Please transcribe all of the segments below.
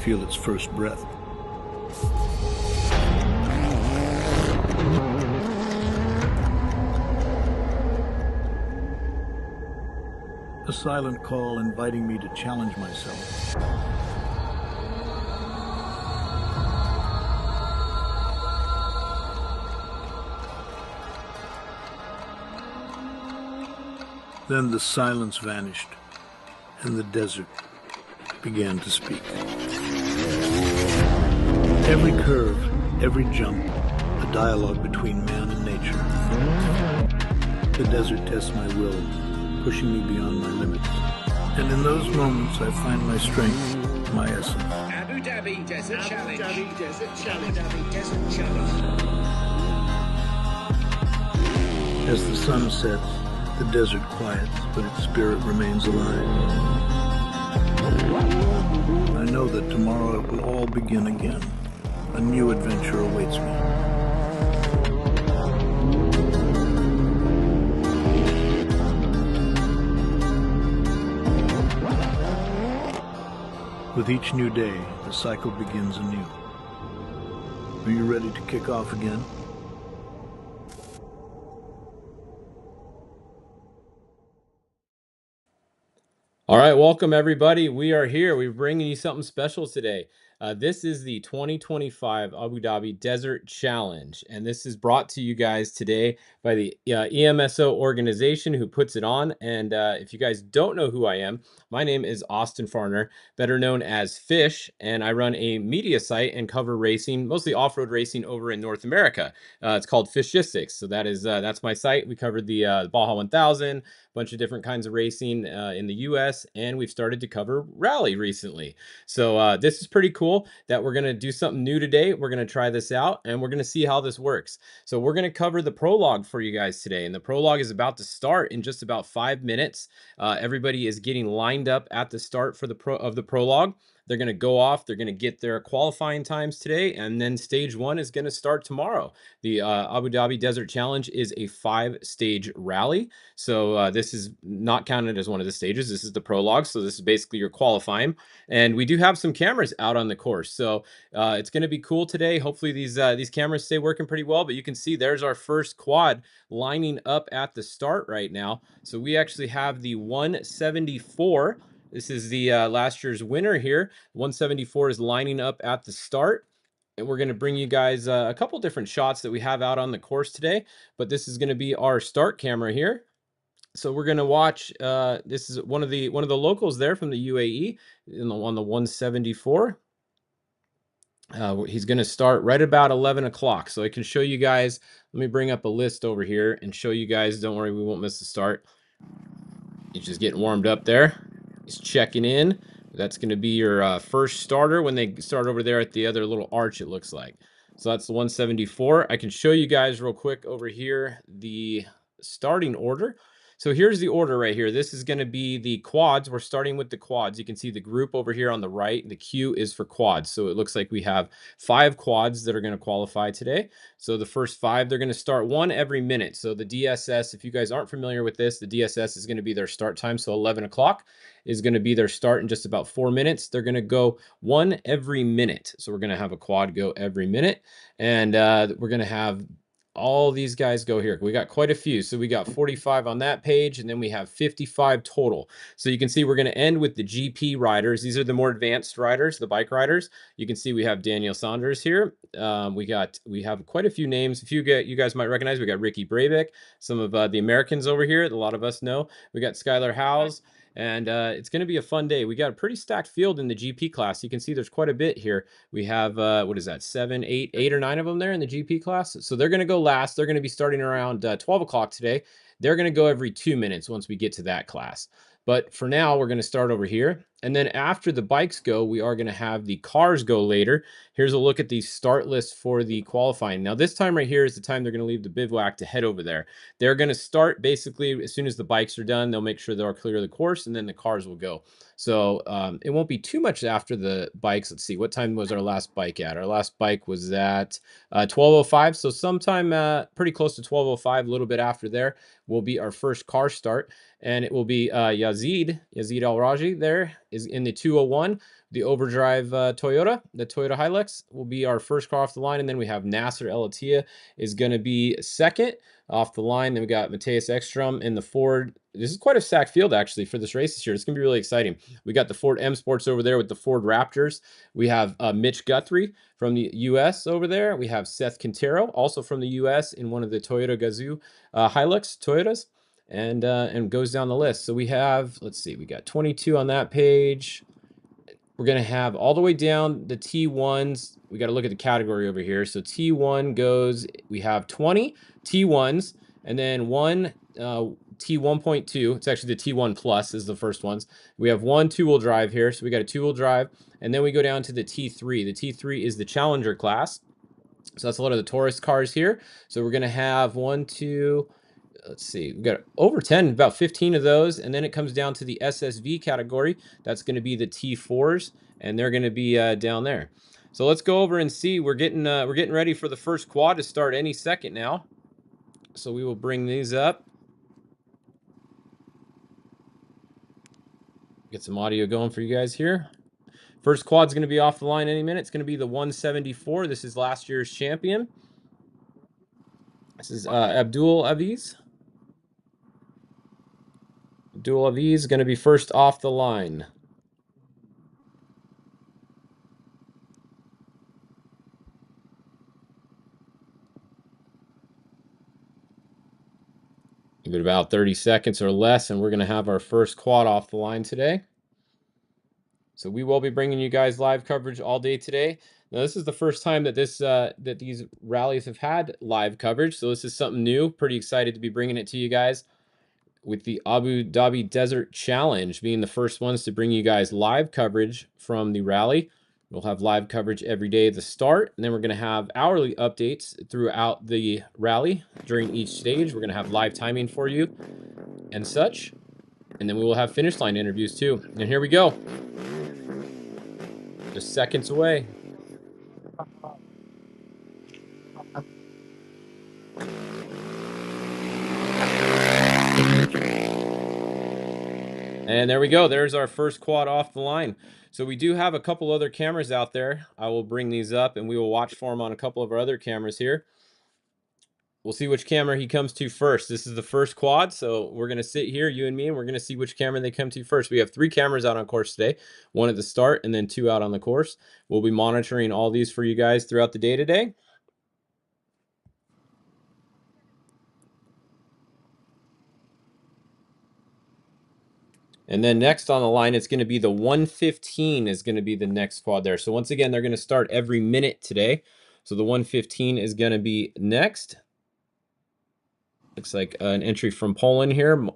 feel its first breath. A silent call inviting me to challenge myself. Then the silence vanished, and the desert began to speak. Every curve, every jump, a dialogue between man and nature. The desert tests my will, pushing me beyond my limits. And in those moments, I find my strength, my essence. Abu Dhabi Desert Challenge. Abu Dhabi Desert Challenge. Abu Dhabi Desert Challenge. As the sun sets, the desert quiets, but its spirit remains alive. I know that tomorrow it will all begin again. A new adventure awaits me. With each new day, the cycle begins anew. Are you ready to kick off again? All right, welcome everybody. We are here. We're bringing you something special today. This is the 2025 Abu Dhabi Desert Challenge, and this is brought to you guys today by the EMSO organization who puts it on. And if you guys don't know who I am, my name is Austin Farner, better known as Fish, and I run a media site and cover racing, mostly off-road racing over in North America. It's called Fishistics, so that's my site. We covered the Baja 1000, bunch of different kinds of racing in the US, and we've started to cover rally recently. So this is pretty cool that we're going to do something new today. We're going to try this out and we're going to see how this works. So we're going to cover the prologue for you guys today, and the prologue is about to start in just about 5 minutes. Everybody is getting lined up at the start for the prologue. They're going to go off. They're going to get their qualifying times today, and then stage 1 is going to start tomorrow. The Abu Dhabi Desert Challenge is a 5-stage rally. So this is not counted as one of the stages. This is the prologue. So this is basically your qualifying. And we do have some cameras out on the course. So it's going to be cool today. Hopefully these cameras stay working pretty well. But you can see there's our first quad lining up at the start right now. So we actually have the 174. This is the last year's winner here. 174 is lining up at the start. And we're going to bring you guys a couple different shots that we have out on the course today. But this is going to be our start camera here. So we're going to watch, this is one of the locals there from the UAE on the 174. He's going to start right about 11 o'clock. So I can show you guys. Let me bring up a list over here and show you guys. Don't worry, we won't miss the start. He's just getting warmed up there. He's checking in. That's going to be your first starter when they start over there at the other little arch, it looks like. So that's the 174. I can show you guys real quick over here the starting order. So here's the order right here. This is going to be the quads. We're starting with the quads. You can see the group over here on the right. The Q is for quads. So it looks like we have 5 quads that are going to qualify today. So the first 5, they're going to start 1 every minute. So the DSS, if you guys aren't familiar with this, the DSS is going to be their start time. So 11 o'clock is going to be their start in just about 4 minutes. They're going to go 1 every minute. So we're going to have a quad go every minute. And we're going to have all these guys go here. We got quite a few. So we got 45 on that page, and then we have 55 total. So you can see we're going to end with the GP riders. These are the more advanced riders, the bike riders. You can see we have Daniel Saunders here. We have quite a few names. You guys might recognize. We got Ricky Breivik, some of the Americans over here that a lot of us know. We got Skylar Howes. And it's going to be a fun day. We got a pretty stacked field in the GP class. You can see there's quite a bit here. We have, what is that, 7, 8 or 9 of them there in the GP class. So they're going to go last. They're going to be starting around 12 o'clock today. They're going to go every 2 minutes once we get to that class. But for now, we're going to start over here. And then after the bikes go, we are going to have the cars go later. Here's a look at the start list for the qualifying. Now, this time right here is the time they're going to leave the bivouac to head over there. They're going to start basically as soon as the bikes are done. They'll make sure they're clear of the course, and then the cars will go. So it won't be too much after the bikes. Let's see. What time was our last bike at? Our last bike was at 12:05. So sometime pretty close to 12:05, a little bit after there, will be our first car start. And it will be Yazid Al-Raji there. is in the 201. The Overdrive Toyota, the Toyota Hilux, will be our first car off the line. And then we have Nasser El Attiyah is going to be second off the line. Then we got Matthias Ekstrom in the Ford. This is quite a stacked field, actually, for this race this year. It's going to be really exciting. We got the Ford M Sports over there with the Ford Raptors. We have Mitch Guthrie from the U.S. over there. We have Seth Quintero, also from the U.S. in one of the Toyota Gazoo Hilux Toyotas. And goes down the list. So we have, let's see, we got 22 on that page. We're going to have all the way down the T1s. We got to look at the category over here. So T1 goes, we have 20 T1s, and then one T1.2. It's actually the T1 Plus is the first ones. We have one two-wheel drive here. So we got a two-wheel drive. And then we go down to the T3. The T3 is the Challenger class. So that's a lot of the tourist cars here. So we're going to have one, two, let's see, we've got over 10, about 15 of those. And then it comes down to the SSV category. That's going to be the T4s, and they're going to be down there. So let's go over and see. We're getting ready for the first quad to start any second now. So we will bring these up. Get some audio going for you guys here. First quad's going to be off the line any minute. It's going to be the 174. This is last year's champion. This is Abdul Aviz. Abdul Aviz is going to be first off the line. Give it about 30 seconds or less, and we're going to have our first quad off the line today. So we will be bringing you guys live coverage all day today. Now, this is the first time that that these rallies have had live coverage, so this is something new. Pretty excited to be bringing it to you guys, with the Abu Dhabi Desert Challenge being the first ones to bring you guys live coverage from the rally. We'll have live coverage every day at the start, and then we're going to have hourly updates throughout the rally during each stage. We're going to have live timing for you and such, and then we will have finish line interviews too. And here we go. Just seconds away. And there we go. There's our first quad off the line. So we do have a couple other cameras out there. I will bring these up and we will watch for them on a couple of our other cameras here. We'll see which camera he comes to first. This is the first quad, so we're going to sit here, you and me, and we're going to see which camera they come to first. We have 3 cameras out on course today, 1 at the start and then 2 out on the course. We'll be monitoring all these for you guys throughout the day today. And then next on the line, it's going to be the 115 is going to be the next quad there. So once again, they're going to start every minute today. So the 115 is going to be next. Looks like an entry from Poland here,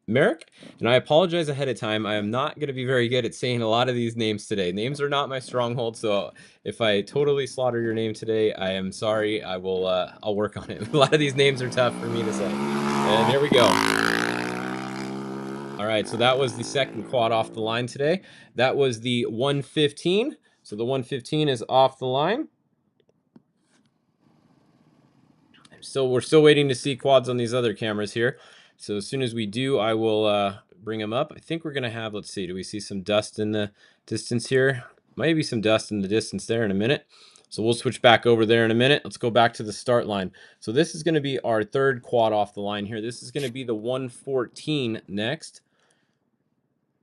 Merrick. And I apologize ahead of time. I am not going to be very good at saying a lot of these names today. Names are not my stronghold, so if I totally slaughter your name today, I am sorry. I will. I'll work on it. A lot of these names are tough for me to say. And here we go. All right, so that was the second quad off the line today. That was the 115. So the 115 is off the line. So we're still waiting to see quads on these other cameras here. So as soon as we do, I will bring them up. I think we're going to have, let's see, do we see some dust in the distance here? Maybe some dust in the distance there in a minute. So we'll switch back over there in a minute. Let's go back to the start line. So this is going to be our third quad off the line here. This is going to be the 114 next.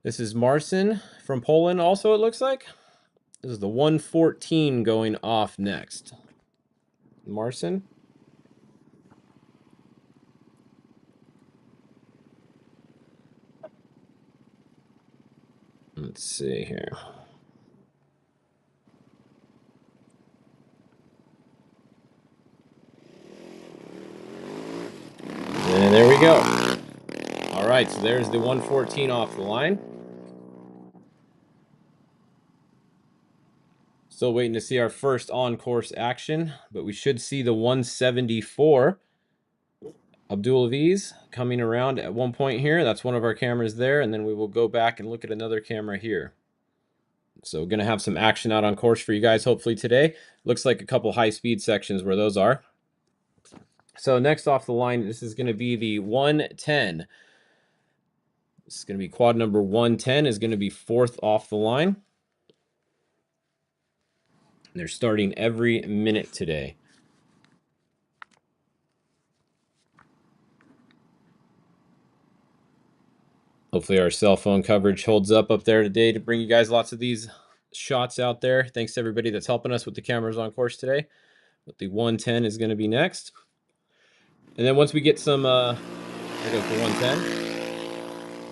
This is Marcin from Poland also, it looks like. This is the 114 going off next. Marcin. Let's see here. And there we go. All right, so there's the 114 off the line. Still waiting to see our first on-course action, but we should see the 174. Abdul Aviz coming around at one point here. That's one of our cameras there, and then we will go back and look at another camera here. So we're going to have some action out on course for you guys hopefully today. Looks like a couple high-speed sections where those are. So next off the line, this is going to be the 110. It's going to be quad number 110 is going to be 4th off the line. And they're starting every minute today. Hopefully our cell phone coverage holds up there today to bring you guys lots of these shots out there. Thanks to everybody that's helping us with the cameras on course today. But the 110 is going to be next. And then once we get some, there goes the 110.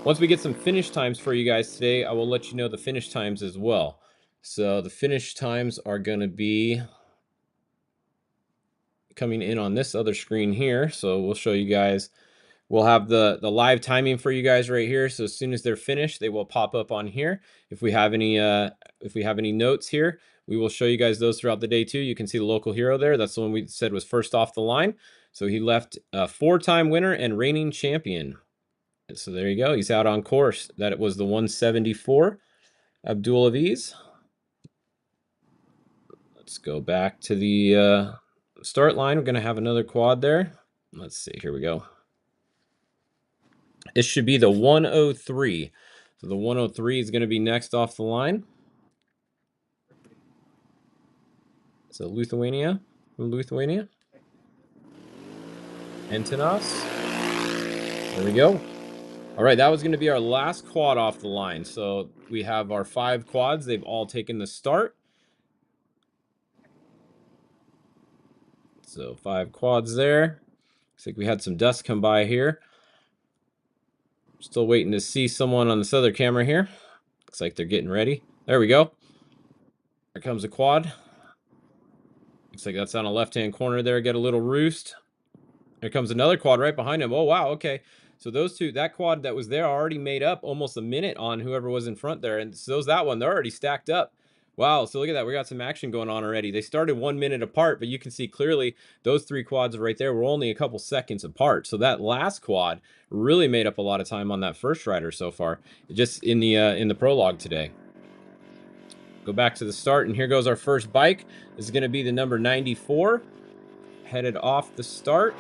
Once we get some finish times for you guys today, I will let you know the finish times as well. So the finish times are going to be coming in on this other screen here. So we'll show you guys. We'll have the live timing for you guys right here. So as soon as they're finished, they will pop up on here. If we have any notes here, we will show you guys those throughout the day too. You can see the local hero there. That's the one we said was first off the line. So he left a 4-time winner and reigning champion. So there you go. He's out on course. That it was the 174, Abdul Aviz. Let's go back to the start line. We're going to have another quad there. Let's see. Here we go. It should be the 103. So the 103 is going to be next off the line. So Lithuania, from Lithuania. Antinos. There we go. All right, that was going to be our last quad off the line. So we have our 5 quads. They've all taken the start. So 5 quads there. Looks like we had some dust come by here. Still waiting to see someone on this other camera here. Looks like they're getting ready. There we go. Here comes a quad. Looks like that's on a left-hand corner there. Get a little roost. Here comes another quad right behind him. Oh, wow. Okay. So those two, that quad that was there already made up almost a minute on whoever was in front there. And so that one, they're already stacked up. Wow. So look at that. We got some action going on already. They started 1 minute apart, but you can see clearly those 3 quads right there were only a couple seconds apart. So that last quad really made up a lot of time on that first rider so far, just in the prologue today. Go back to the start, and here goes our first bike. This is going to be the number 94, headed off the start.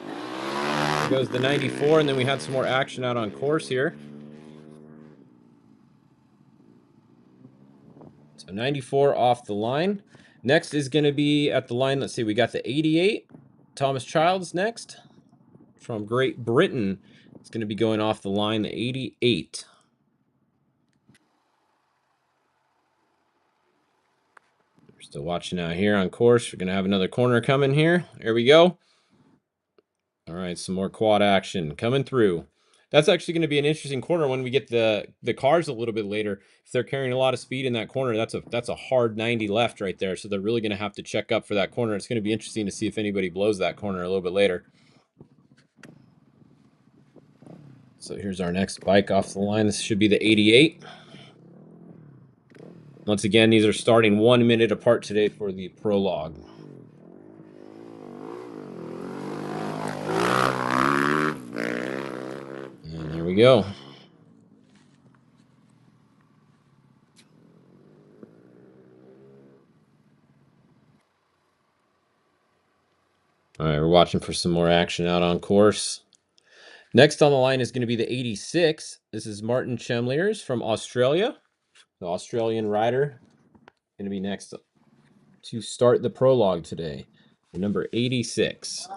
Here goes the 94, and then we had some more action out on course here. So 94 off the line. Next is going to be at the line, let's see, we got the 88. Thomas Childs next from Great Britain. It's going to be going off the line, the 88. We're still watching out here on course. We're going to have another corner coming here. There we go. All right, some more quad action coming through. That's actually going to be an interesting corner when we get the cars a little bit later. If they're carrying a lot of speed in that corner, that's a hard 90 left right there. So they're really going to have to check up for that corner. It's going to be interesting to see if anybody blows that corner a little bit later. So here's our next bike off the line. This should be the 88. Once again, these are starting 1 minute apart today for the prologue. And there we go. All right, we're watching for some more action out on course. Next on the line is going to be the 86. This is Martin Chemliers from Australia. The Australian rider going to be next to start the prologue today. The number 86.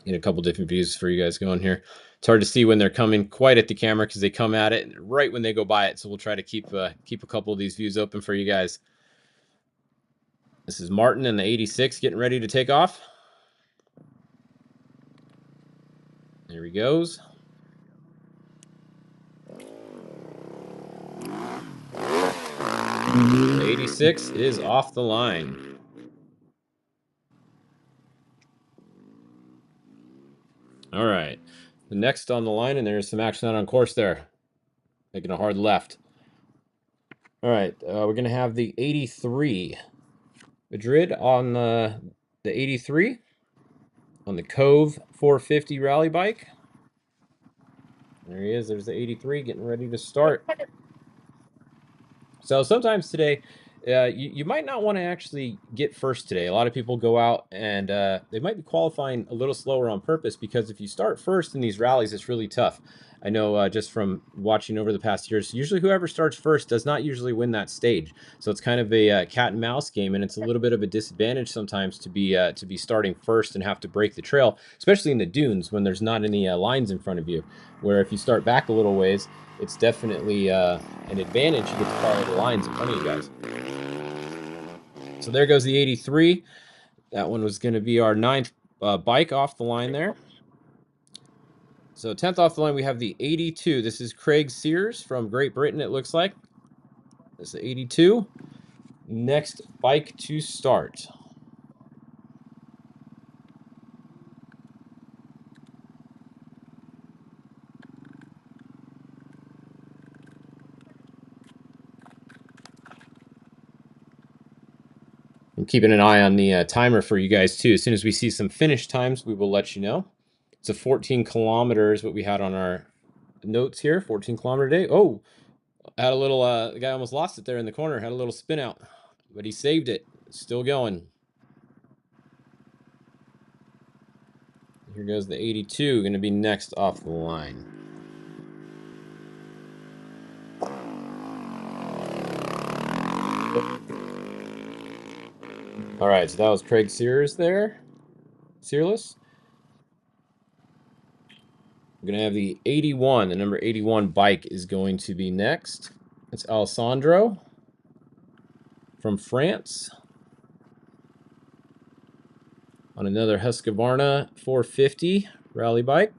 Get a couple different views for you guys going here. It's hard to see when they're coming quite at the camera because they come at it right when they go by it. So we'll try to keep a couple of these views open for you guys. This is Martin and the 86 getting ready to take off. There he goes. The 86 is off the line. All right. The next on the line, and there's some action out on course there. Making a hard left. All right. We're going to have the 83. Madrid on the 83. On the Cove 450 rally bike. There he is. There's the 83 getting ready to start. So sometimes today, You might not want to actually get first today. A lot of people go out and they might be qualifying a little slower on purpose, because if you start first in these rallies, it's really tough. I know just from watching over the past years, usually whoever starts first does not usually win that stage. So it's kind of a cat and mouse game, and it's a little bit of a disadvantage sometimes to be starting first and have to break the trail, especially in the dunes when there's not any lines in front of you. Where if you start back a little ways, it's definitely an advantage. You get to follow the lines in front of you guys. So there goes the 83. That one was going to be our 9th bike off the line there. So 10th off the line, we have the 82. This is Craig Sears from Great Britain, it looks like. This is the 82. Next bike to start. I'm keeping an eye on the timer for you guys too. As soon as we see some finish times, we will let you know. It's a 14 kilometers, what we had on our notes here. 14 kilometer day. Oh, had a little, the guy almost lost it there in the corner. Had a little spin out, but he saved it. Still going. Here goes the 82, going to be next off the line. All right, so that was Craig Sears there. Searless. We're going to have the 81. The number 81 bike is going to be next. It's Alessandro from France on another Husqvarna 450 rally bike.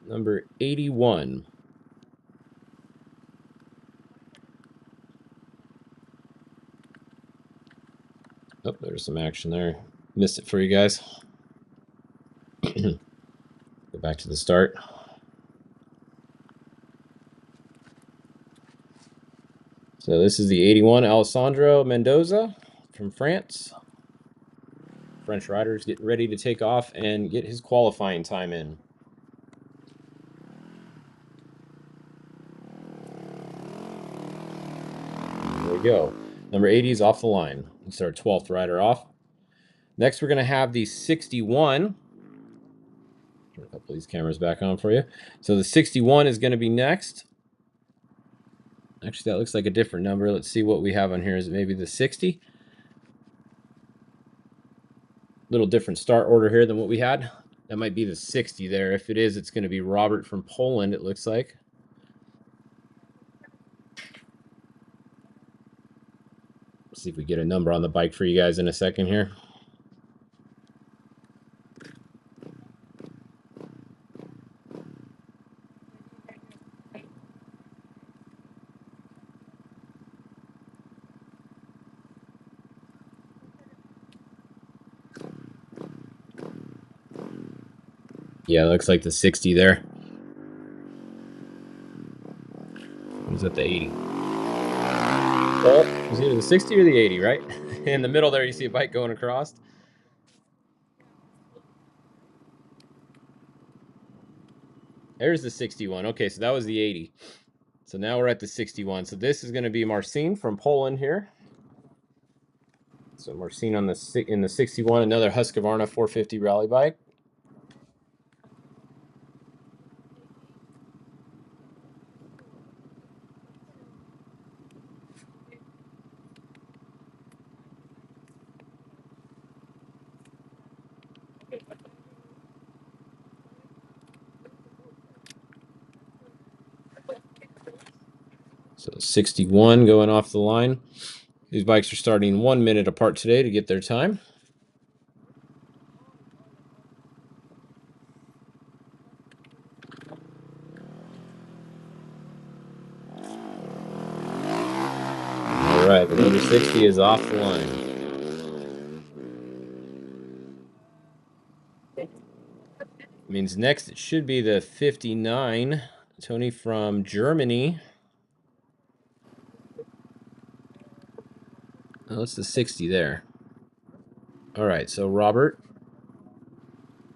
Number 81. Oh, there's some action there. Missed it for you guys. Go back to the start. So this is the 81 Alessandro Mendoza from France. French rider's getting ready to take off and get his qualifying time in. There we go. Number 80 is off the line. It's our 12th rider off. Next, we're going to have the 61. Turn a couple of these cameras back on for you. So the 61 is going to be next. Actually, that looks like a different number. Let's see what we have on here. Is it maybe the 60? Little different start order here than what we had. That might be the 60 there. If it is, it's going to be Robert from Poland, it looks like. Let's see if we get a number on the bike for you guys in a second here. Yeah, it looks like the 60 there. Was that the 80? Well, it was either the 60 or the 80, right? In the middle there, you see a bike going across. There's the 61. Okay, so that was the 80. So now we're at the 61. So this is going to be Marcin from Poland here. So Marcin on in the 61, another Husqvarna 450 rally bike. So 61 going off the line. These bikes are starting 1 minute apart today to get their time. All right, the number 60 is off the line. Means next it should be the 59, Tony from Germany. Oh, it's the 60 there. All right, so Robert,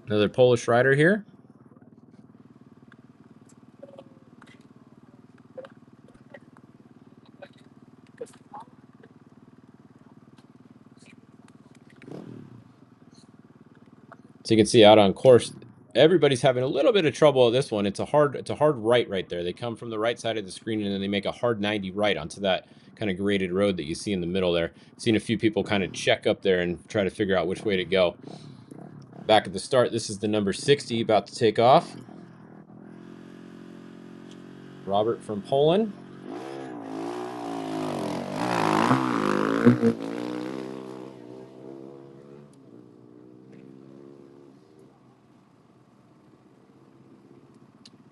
another Polish rider here. you can see out on course, everybody's having a little bit of trouble with this one. It's a hard right there. They come from the right side of the screen and then they make a hard 90 right onto that kind of graded road that you see in the middle there. Seen a few people kind of check up there and try to figure out which way to go. Back at the start, this is the number 60 about to take off. Robert from Poland.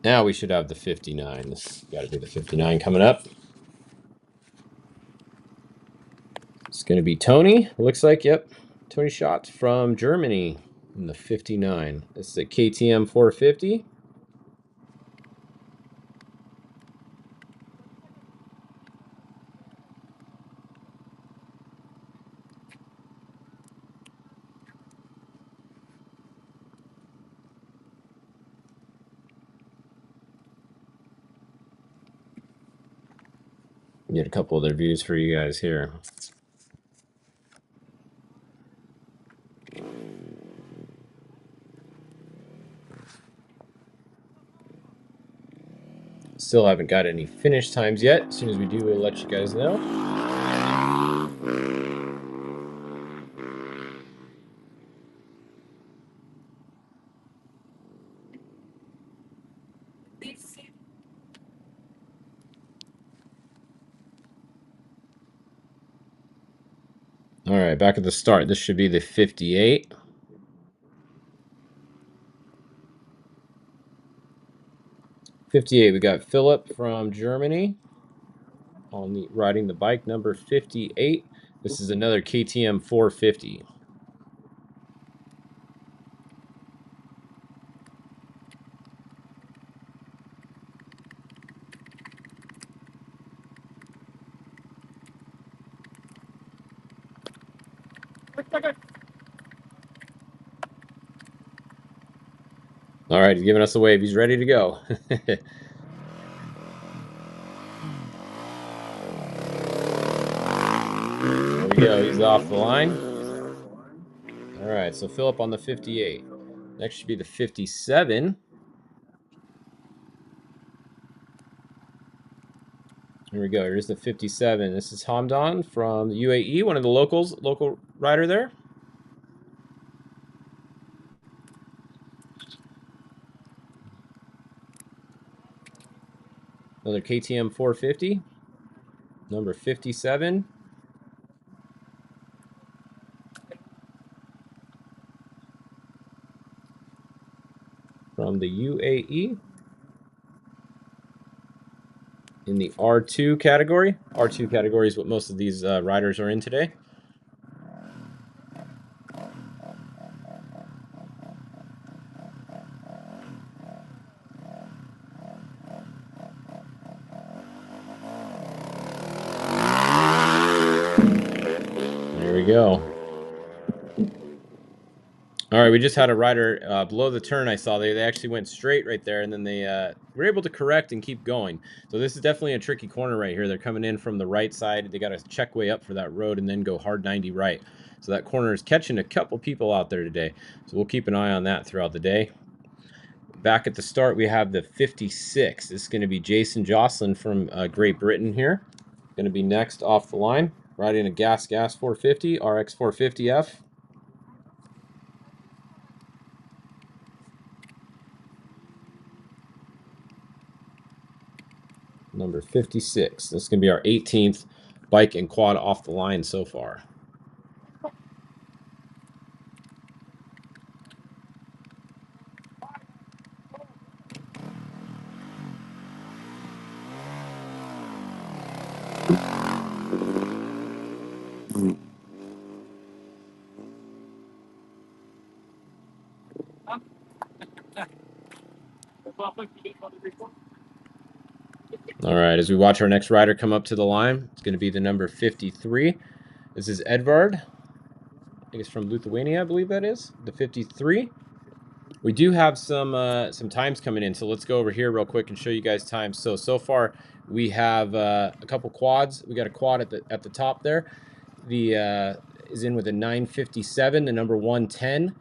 Now we should have the 59. This has got to be the 59 coming up. It's going to be Tony. Looks like, yep. Tony Schott from Germany in the 59. This is a KTM 450. Get a couple of their views for you guys here. Still haven't got any finish times yet. As soon as we do, we'll let you guys know. All right, back at the start. This should be the 58. We got Philip from Germany on riding the bike number 58. This is another KTM 450. All right, he's giving us a wave. He's ready to go. There we go. He's off the line. All right, so Philip on the 58. Next should be the 57. Here we go. Here's the 57. This is Hamdan from the UAE, one of the local rider there. Another KTM 450, number 57. From the UAE. In the R2 category. R2 category is what most of these riders are in today. There we go. All right, we just had a rider below the turn. I saw they actually went straight right there, and then they were able to correct and keep going. So this is definitely a tricky corner right here. They're coming in from the right side. They got to check way up for that road and then go hard 90 right. So that corner is catching a couple people out there today. So we'll keep an eye on that throughout the day. Back at the start, we have the 56. This is going to be Jason Jocelyn from Great Britain here. Going to be next off the line, riding a Gas 450, RX 450F. Number 56. This is going to be our 18th bike and quad off the line so far. All right, as we watch our next rider come up to the line, it's going to be the number 53. This is Edvard. I think it's from Lithuania, I believe that is. The 53. We do have some times coming in, so let's go over here real quick and show you guys times. So far we have a couple quads. We got a quad at the top there. The is in with a 9:57, the number 110.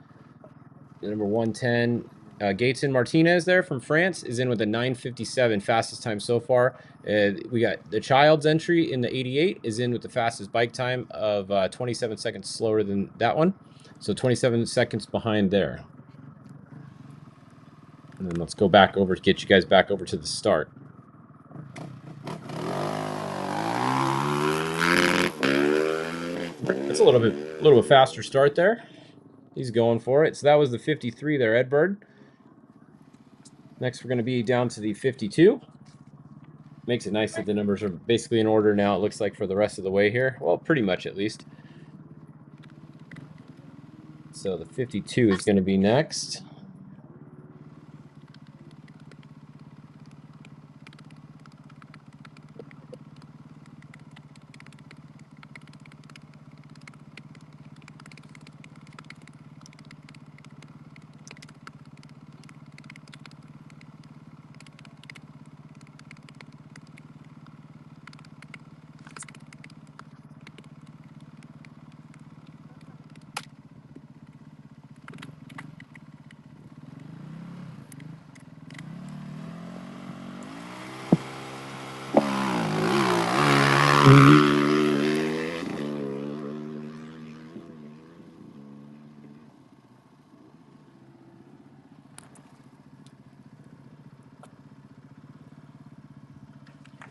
Number 110, Gaetan Martinez there from France is in with a 9:57, fastest time so far. We got the Child's entry in the 88 is in with the fastest bike time of 27 seconds slower than that one. So 27 seconds behind there. And then let's go back over to get you guys back over to the start. That's a little bit faster start there. He's going for it. So that was the 53 there, Edbird. Next, we're going to be down to the 52. Makes it nice that the numbers are basically in order now, it looks like, for the rest of the way here. Well, pretty much at least. So the 52 is going to be next.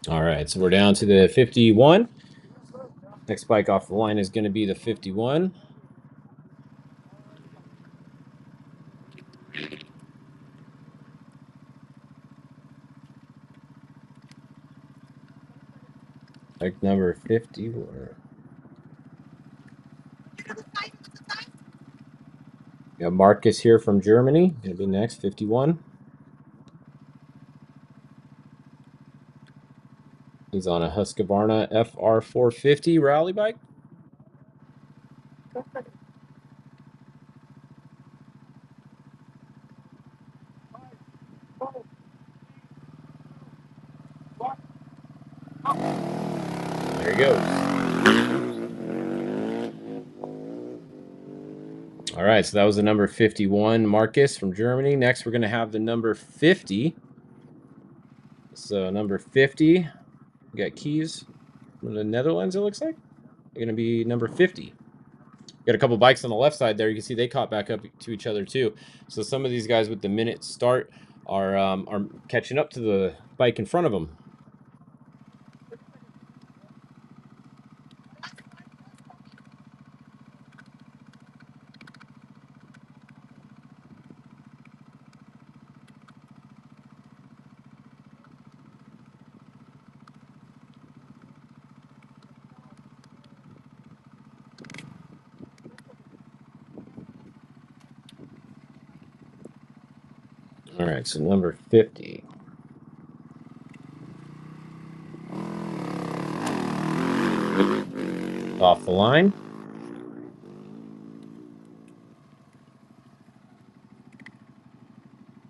All right, so we're down to the 51. Next bike off the line is going to be the 51. Bike number 50. We got Marcus here from Germany. Going to be next, 51. He's on a Husqvarna FR450 rally bike. There he goes. All right, so that was the number 51, Marcus from Germany. Next, we're going to have the number 50. So number 50, we got Keys from the Netherlands, it looks like. They're going to be number 50. Got a couple bikes on the left side there. You can see they caught back up to each other too. So some of these guys with the minute start are catching up to the bike in front of them. All right, so number 50. Off the line.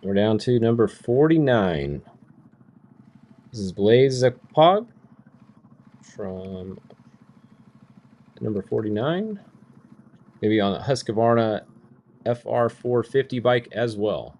We're down to number 49. This is Blaze Pog from number 49. Maybe on a Husqvarna FR450 bike as well.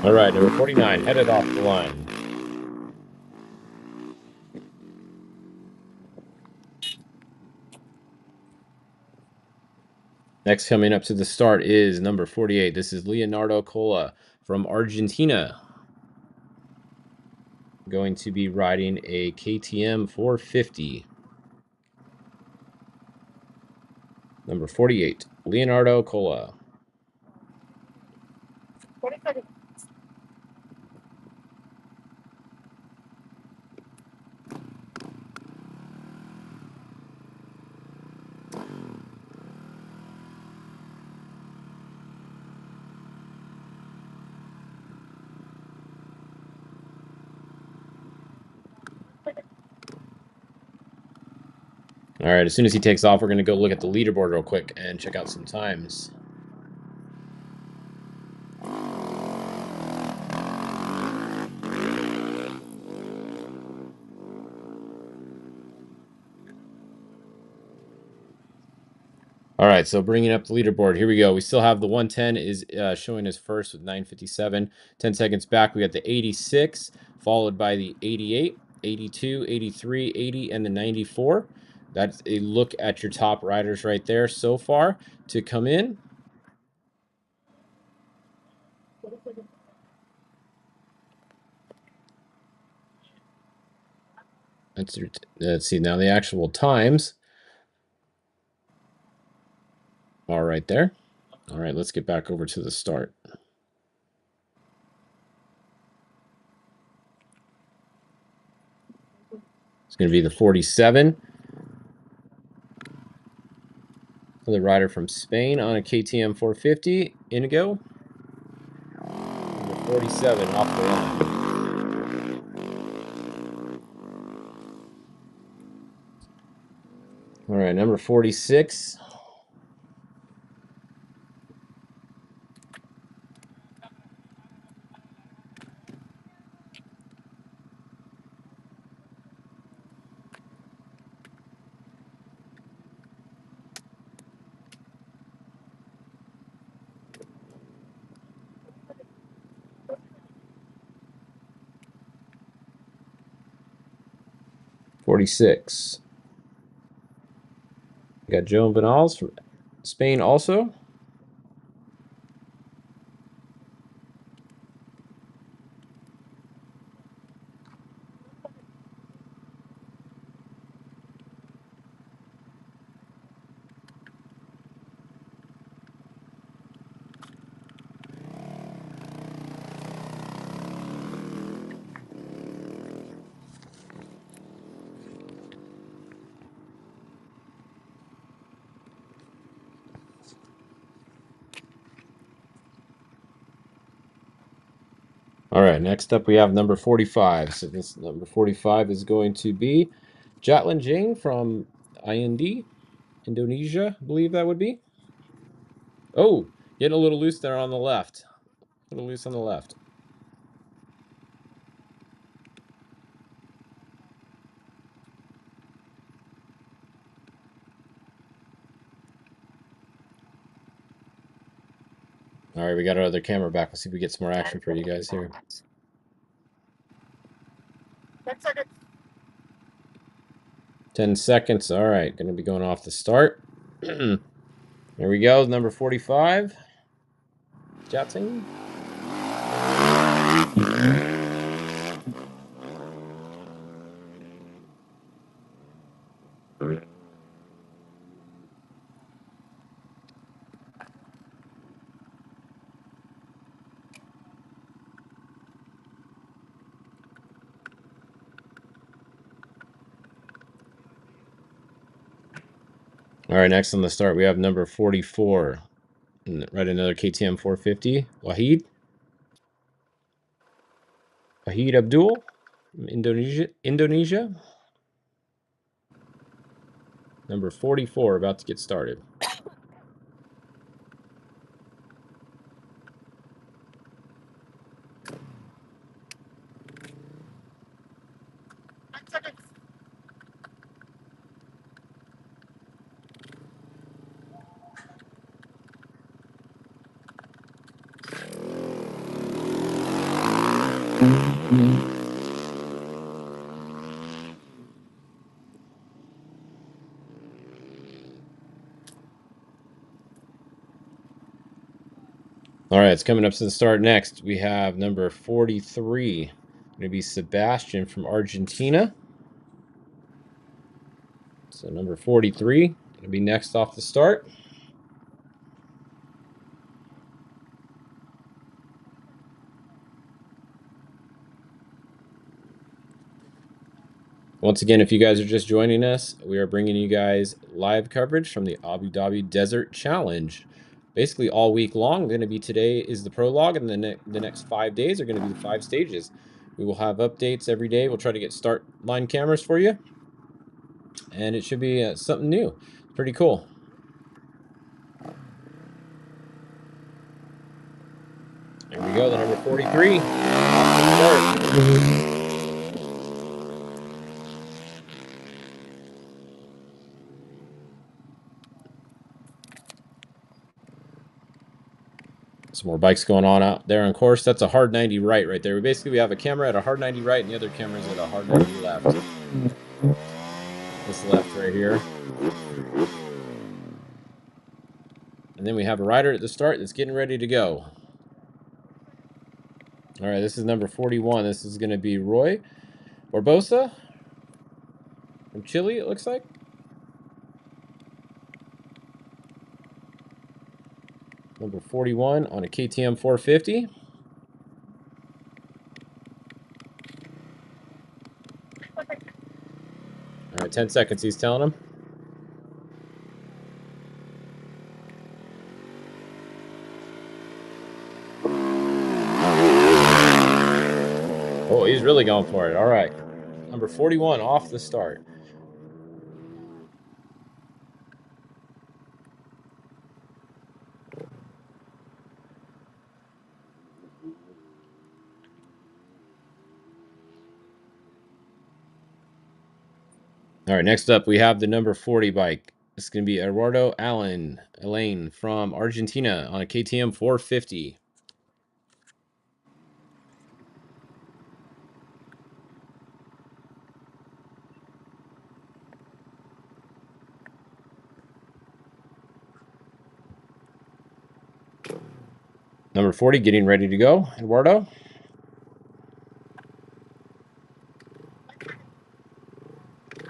All right, number 49 headed off the line. Next coming up to the start is number 48. This is Leonardo Cola from Argentina. Going to be riding a KTM 450. Number 48, Leonardo Cola. All right, as soon as he takes off, we're going to go look at the leaderboard real quick and check out some times. All right, so bringing up the leaderboard, here we go. We still have the 110 is showing as first with 9:57. 10 seconds back, we got the 86, followed by the 88, 82, 83, 80, and the 94. That's a look at your top riders right there so far to come in. Let's see now the actual times are right there. All right, let's get back over to the start. It's going to be the 47. The rider from Spain on a KTM 450 Indigo. Number 47 off the line. All right, number 46. We got Joe Benals from Spain also. All right, next up we have number 45. So this number 45 is going to be Jatlin Jing from IND, Indonesia, I believe that would be. Oh, getting a little loose there on the left. A little loose on the left. All right, we got our other camera back. Let's see if we get some more action for you guys here. 10 seconds. 10 seconds. All right, going to be going off the start. There we go, number 45. Jatsing. All right, next on the start, we have number 44. Right, another KTM 450. Wahid Abdul from Indonesia. Number 44, about to get started. All right, it's coming up to the start next. We have number 43. Going to be Sebastian from Argentina. So number 43 going to be next off the start. Once again, if you guys are just joining us, we are bringing you guys live coverage from the Abu Dhabi Desert Challenge. Basically all week long. Going to be today is the prologue, and the next 5 days are going to be the 5 stages. We will have updates every day. We'll try to get start line cameras for you. and it should be something new. Pretty cool. There we go, the number 43. Some more bikes going on out there on course. That's a hard 90 right there. We have a camera at a hard 90 right, and the other camera's at a hard 90 left. This left right here. And then we have a rider at the start that's getting ready to go. All right, this is number 41. This is going to be Roy Barbosa from Chile, it looks like. Number 41 on a KTM 450. All right, 10 seconds, he's telling him. Oh, he's really going for it. All right. Number 41 off the start. All right, next up we have the number 40 bike. It's going to be Eduardo Elaine from Argentina on a KTM 450. Number 40 getting ready to go, Eduardo.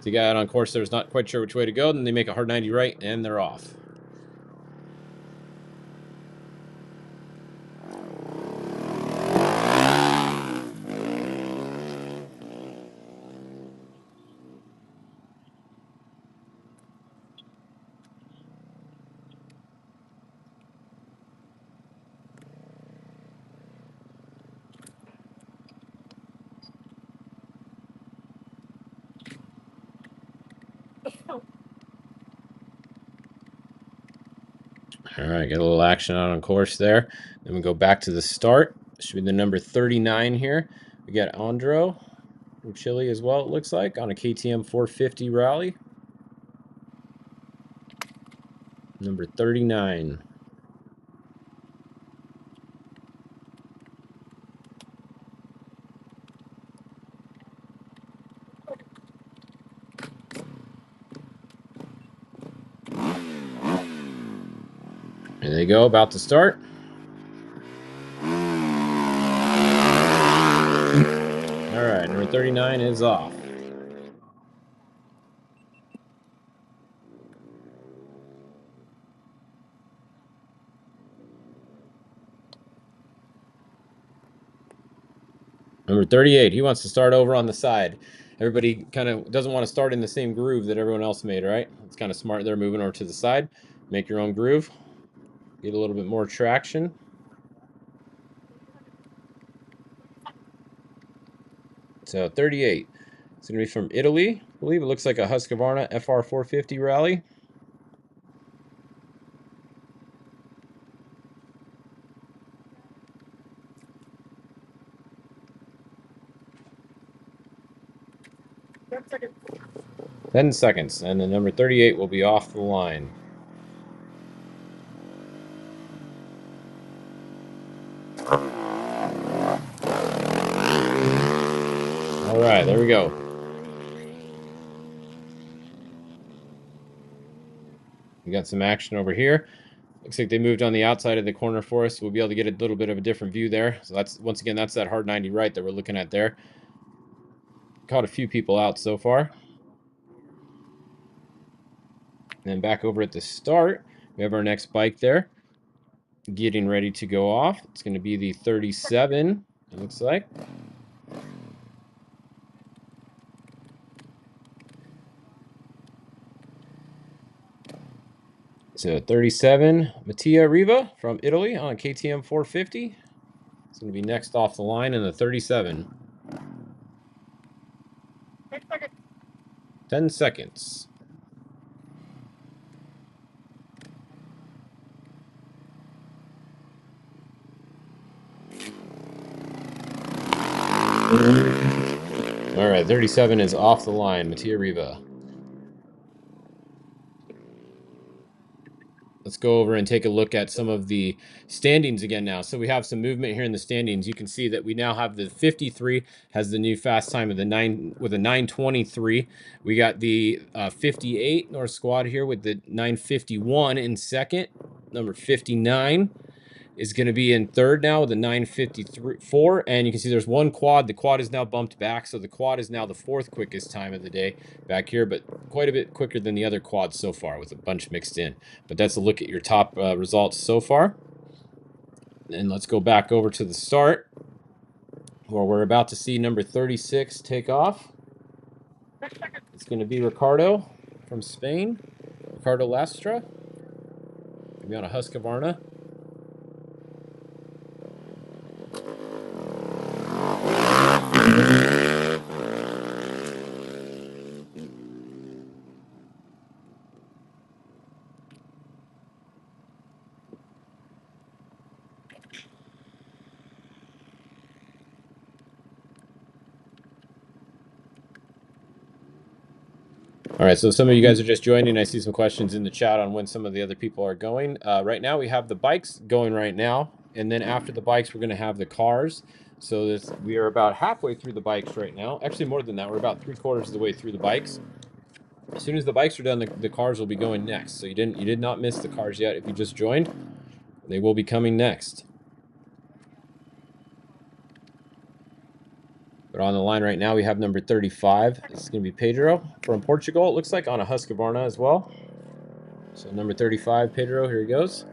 The guy out on course there is not quite sure which way to go. Then they make a hard 90 right, and they're off. All right, get a little action out on course there. Then we go back to the start. Should be the number 39 here. We got Andro from Chile as well, it looks like, on a KTM 450 rally. Number 39. There they go, about to start. All right, number 39 is off. Number 38, he wants to start over on the side. Everybody kind of doesn't want to start in the same groove that everyone else made, right? It's kind of smart there, moving over to the side. Make your own groove. Get a little bit more traction. So 38. It's going to be from Italy. I believe it looks like a Husqvarna FR450 rally. Seconds. 10 seconds, and the number 38 will be off the line. All right, there we go. We got some action over here. Looks like they moved on the outside of the corner for us. We'll be able to get a little bit of a different view there. So that's, once again, that's that hard 90 right that we're looking at there. Caught a few people out so far. And then back over at the start, we have our next bike there, getting ready to go off. It's going to be the 37, it looks like. So 37, Mattia Riva from Italy on KTM 450. It's going to be next off the line in the 37. 10 seconds. All right, 37 is off the line, Mattia Riva. Let's go over and take a look at some of the standings again now. So we have some movement here in the standings. You can see that we now have the 53 has the new fast time of the 9 with a 9:23. We got the 58 North Squad here with the 9:51 in second. Number 59 is going to be in third now with a 9:54, and you can see there's one quad. The quad is now bumped back, so the quad is now the fourth quickest time of the day back here, but quite a bit quicker than the other quads so far with a bunch mixed in. But that's a look at your top results so far. And let's go back over to the start, where we're about to see number 36 take off. It's going to be Ricardo from Spain, Ricardo Lastra. Going to be on a Husqvarna. All right, so some of you guys are just joining. I see some questions in the chat on when some of the other people are going. Right now, we have the bikes going right now, and then after the bikes, we're going to have the cars. So we are about halfway through the bikes right now. Actually, more than that. We're about 3/4 of the way through the bikes. As soon as the bikes are done, the cars will be going next. So you did not miss the cars yet. If you just joined, they will be coming next. But on the line right now, we have number 35. This is going to be Pedro from Portugal. It looks like on a Husqvarna as well. So number 35, Pedro, here he goes.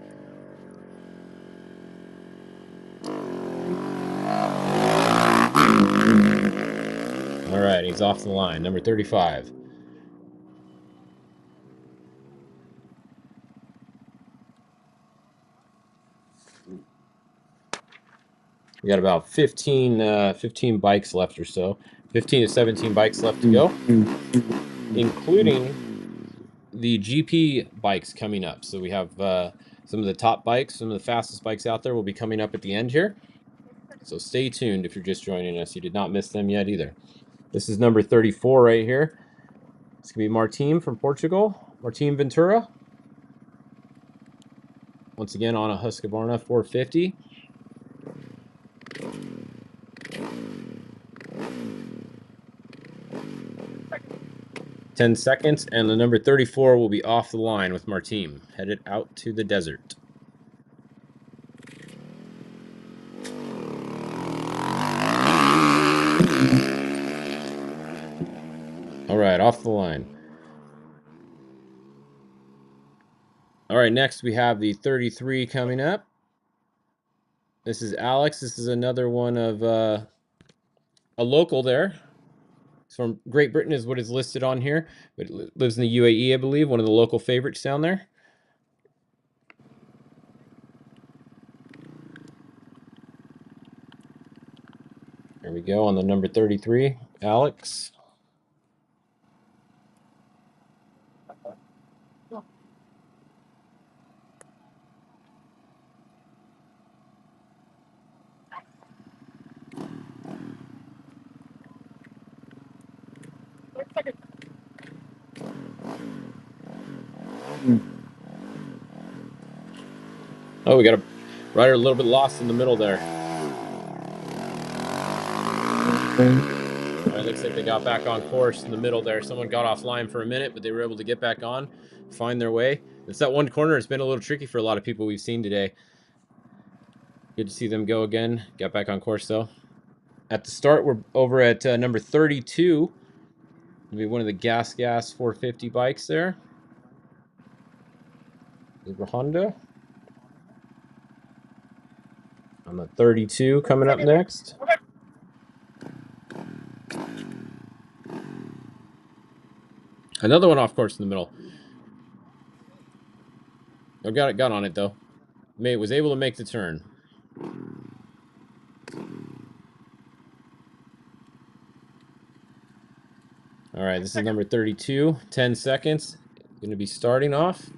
All right, he's off the line. Number 35. We got about 15 bikes left or so. 15 to 17 bikes left to go, including the GP bikes coming up. So we have some of the top bikes, some of the fastest bikes out there will be coming up at the end here. So stay tuned if you're just joining us. You did not miss them yet either. This is number 34 right here. It's going to be Martim from Portugal. Martim Ventura. Once again on a Husqvarna 450. Seconds, and the number 34 will be off the line with Martim, headed out to the desert. All right, off the line. All right, next we have the 33 coming up. This is Alex. This is another one of a local there. It's from Great Britain is what is listed on here, but it lives in the UAE, I believe. One of the local favorites down there. There we go on the number 33, Alex. Oh, we got a rider a little bit lost in the middle there. All right, looks like they got back on course in the middle there. Someone got offline for a minute, but they were able to get back on, find their way. It's that one corner. It's been a little tricky for a lot of people we've seen today. Good to see them go again. Got back on course, though. At the start, we're over at number 32. It'll be one of the Gas 450 bikes there. Is it Honda? On the 32 coming up next. Another one off course in the middle. Oh, got on it though. Was able to make the turn. All right, this is number 32. 10 seconds. Going to be starting off.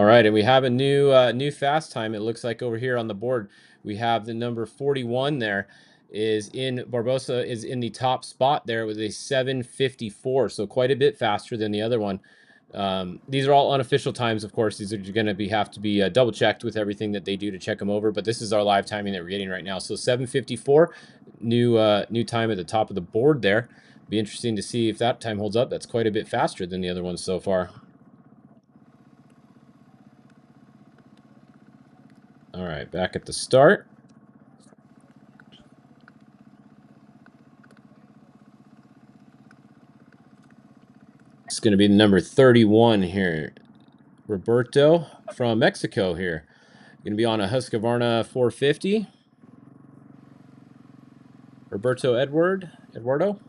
All right, and we have a new fast time. It looks like over here on the board we have the number 41 there is in Barbosa is in the top spot there with a 7:54, so quite a bit faster than the other one. These are all unofficial times, of course. These are going to have to be double checked with everything that they do to check them over, but this is our live timing that we're getting right now. So 7:54, new time at the top of the board there. Be interesting to see if that time holds up. That's quite a bit faster than the other ones so far. All right, back at the start. It's going to be number 31 here. Roberto from Mexico here. Going to be on a Husqvarna 450. Roberto Eduardo.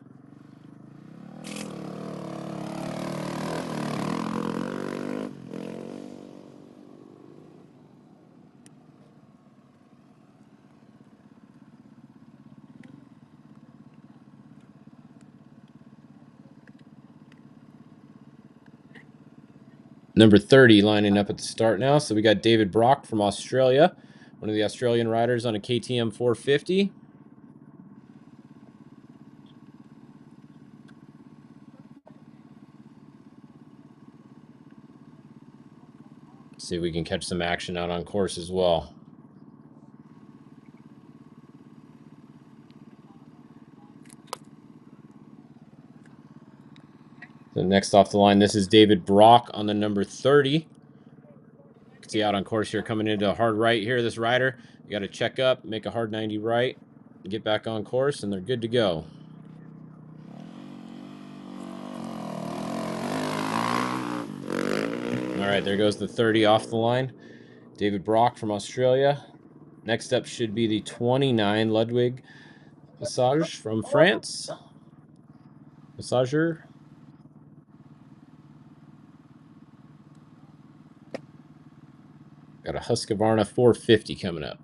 Number 30 lining up at the start now. So we got David Brock from Australia, one of the Australian riders on a KTM 450. See if we can catch some action out on course as well. So next off the line, this is David Brock on the number 30. You can see out on course here, coming into a hard right here, this rider. You got to check up, make a hard 90 right, get back on course, and they're good to go. All right, there goes the 30 off the line. David Brock from Australia. Next up should be the 29 Ludwig Massage from France. Massager. Got a Husqvarna 450 coming up.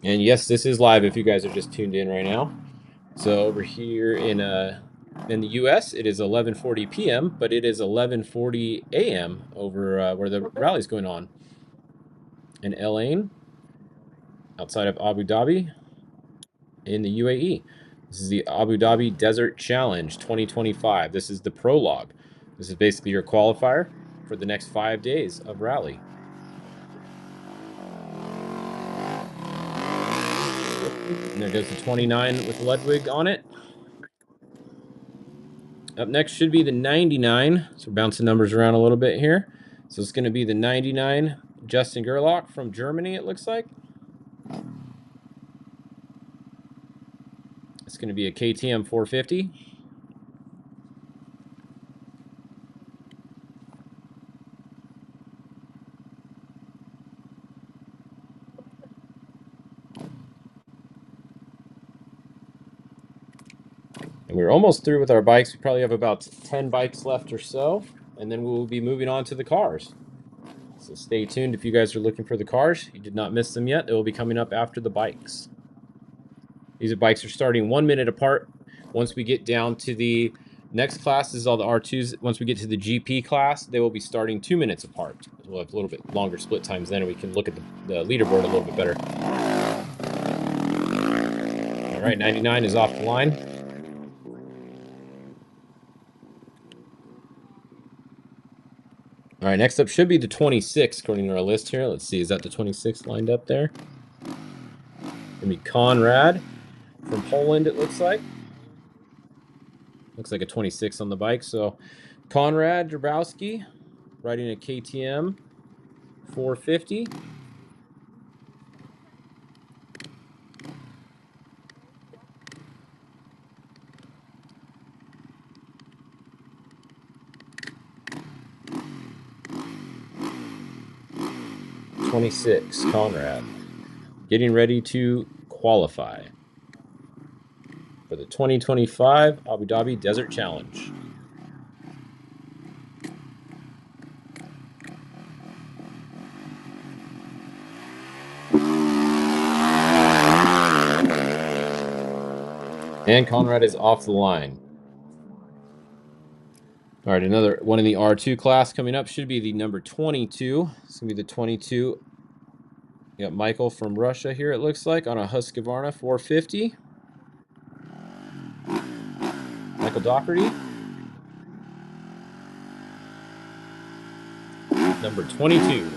And yes, this is live if you guys are just tuned in right now. So over here in the US, it is 11:40 p.m., but it is 11:40 a.m. over where the rally's going on in El Ain, outside of Abu Dhabi, in the UAE. This is the Abu Dhabi Desert Challenge 2025. This is the prologue. This is basically your qualifier for the next 5 days of rally. And there goes the 29 with Ludwig on it. Up next should be the 99. So we're bouncing numbers around a little bit here. So it's going to be the 99 Justin Gerlach from Germany, it looks like. It's going to be a KTM 450. And we're almost through with our bikes. We probably have about 10 bikes left or so, and then we'll be moving on to the cars. So stay tuned if you guys are looking for the cars. You did not miss them yet. They will be coming up after the bikes. These bikes are starting 1 minute apart. Once we get down to the next class, this is all the R2s. Once we get to the GP class, they will be starting 2 minutes apart. We'll have a little bit longer split times then, and we can look at the leaderboard a little bit better. All right, 99 is off the line. All right, next up should be the 26, according to our list here. Let's see, is that the 26 lined up there? Gonna be Conrad from Poland, it looks like. Looks like a 26 on the bike. So Conrad Drabowski riding a KTM 450. '26 Conrad getting ready to qualify for the 2025 Abu Dhabi Desert Challenge. And Conrad is off the line. All right, another one in the R2 class coming up should be the number 22. It's going to be the 22. You got Michael from Russia here, it looks like, on a Husqvarna 450. Michael Doherty. Number 22.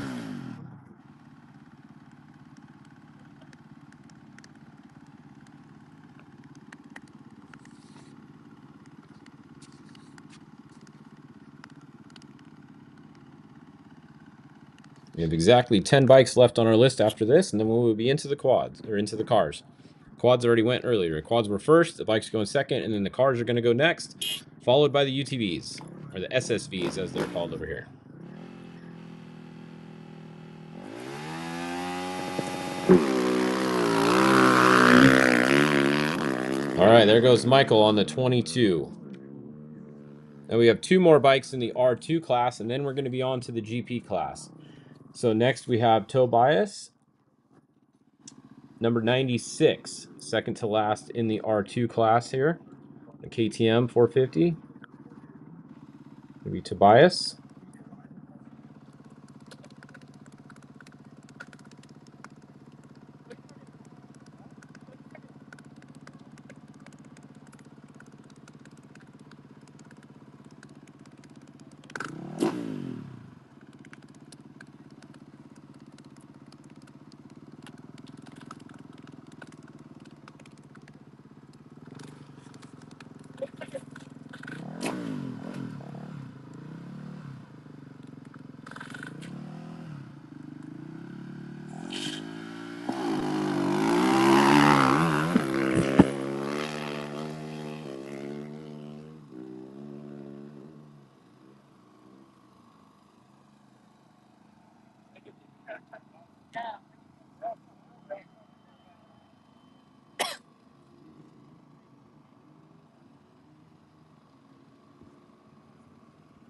We have exactly 10 bikes left on our list after this, and then we will be into the quads, or into the cars. Quads already went earlier. Quads were first, the bikes go in second, and then the cars are going to go next, followed by the UTVs, or the SSVs as they're called over here. All right, there goes Michael on the 22. And we have 2 more bikes in the R2 class, and then we're going to be on to the GP class. So next we have Tobias, number 96, second to last in the R2 class here. The KTM 450. Maybe Tobias.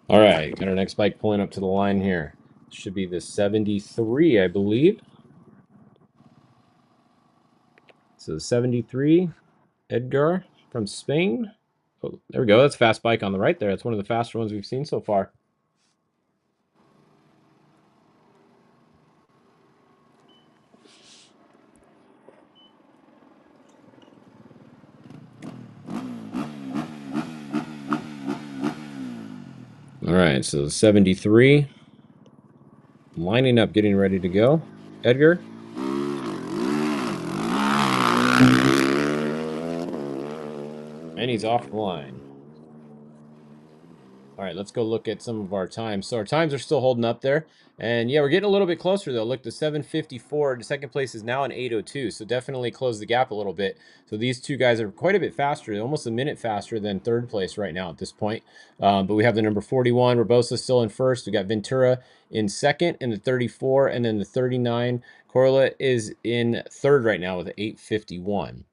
All right, got our next bike pulling up to the line here. Should be the 73, I believe. So the 73, Edgar from Spain. Oh, there we go. That's a fast bike on the right there. That's one of the faster ones we've seen so far. All right, so 73. Lining up, getting ready to go. Edgar. And he's off the line. All right, let's go look at some of our times. So our times are still holding up there. And yeah, we're getting a little bit closer though. Look, the 7:54, the second place is now an 8:02. So definitely close the gap a little bit. So these two guys are quite a bit faster, almost a minute faster than third place right now at this point. But we have the number 41, Rabosa still in first. We got Ventura in second and the 34, and then the 39. Corla is in third right now with an 8:51.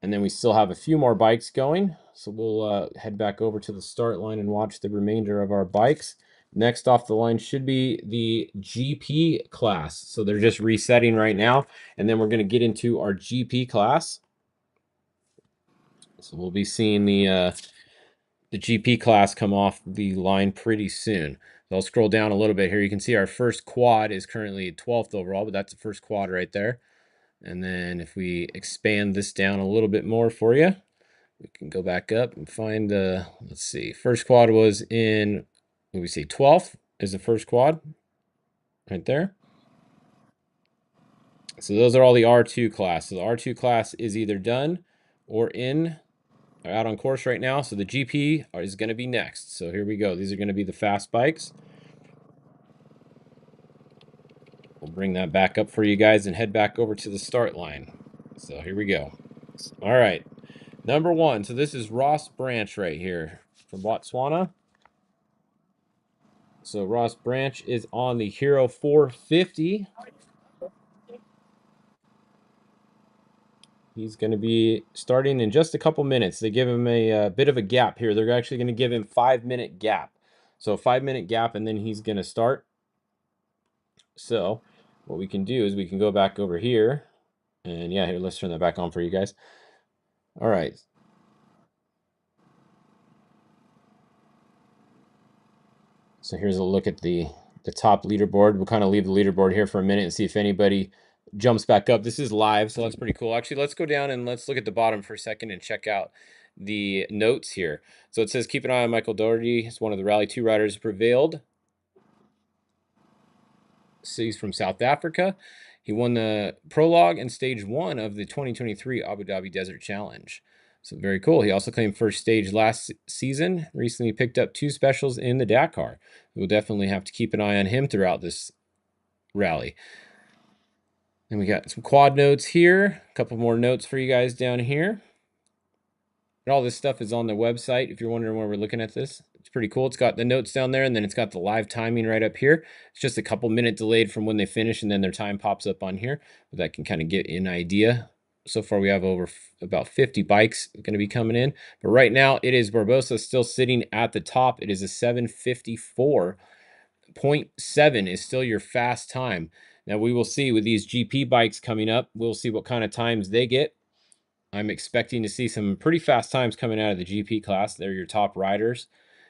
And then we still have a few more bikes going. So we'll head back over to the start line and watch the remainder of our bikes. Next off the line should be the GP class. So they're just resetting right now. And then we're going to get into our GP class. So we'll be seeing the GP class come off the line pretty soon. So I'll scroll down a little bit here. You can see our first quad is currently 12th overall, but that's the first quad right there. And then if we expand this down a little bit more for you, we can go back up and find the, let's see, first quad was in, what we see, 12th is the first quad right there. So those are all the R2 class. So the R2 class is either done or in, or out on course right now. So the GP is going to be next. So here we go. These are going to be the fast bikes. We'll bring that back up for you guys and head back over to the start line. So here we go. All right. Number 1. So this is Ross Branch right here from Botswana. So Ross Branch is on the Hero 450. He's going to be starting in just a couple minutes. They give him a bit of a gap here. They're actually going to give him 5-minute gap. So 5-minute gap, and then he's going to start. So what we can do is we can go back over here. And yeah, here, let's turn that back on for you guys. All right. So here's a look at the top leaderboard. We'll kind of leave the leaderboard here for a minute and see if anybody jumps back up. This is live, so that's pretty cool. Actually, let's go down and let's look at the bottom for a second and check out the notes here. So it says, keep an eye on Michael Doherty. He's one of the Rally 2 riders who prevailed. So he's from South Africa. He won the prologue and stage 1 of the 2023 Abu Dhabi Desert Challenge. So very cool. He also claimed first stage last season. Recently picked up 2 specials in the Dakar. We'll definitely have to keep an eye on him throughout this rally. Then we got some quad notes here. A couple more notes for you guys down here. And all this stuff is on the website if you're wondering where we're looking at this. It's pretty cool. It's got the notes down there, and then it's got the live timing right up here. It's just a couple minute delayed from when they finish, and then their time pops up on here. But that can kind of get an idea. So far, we have over about 50 bikes going to be coming in. But right now, it is Barbosa still sitting at the top. It is a 7:54.7 is still your fast time. Now, we will see with these GP bikes coming up. We'll see what kind of times they get. I'm expecting to see some pretty fast times coming out of the GP class. They're your top riders.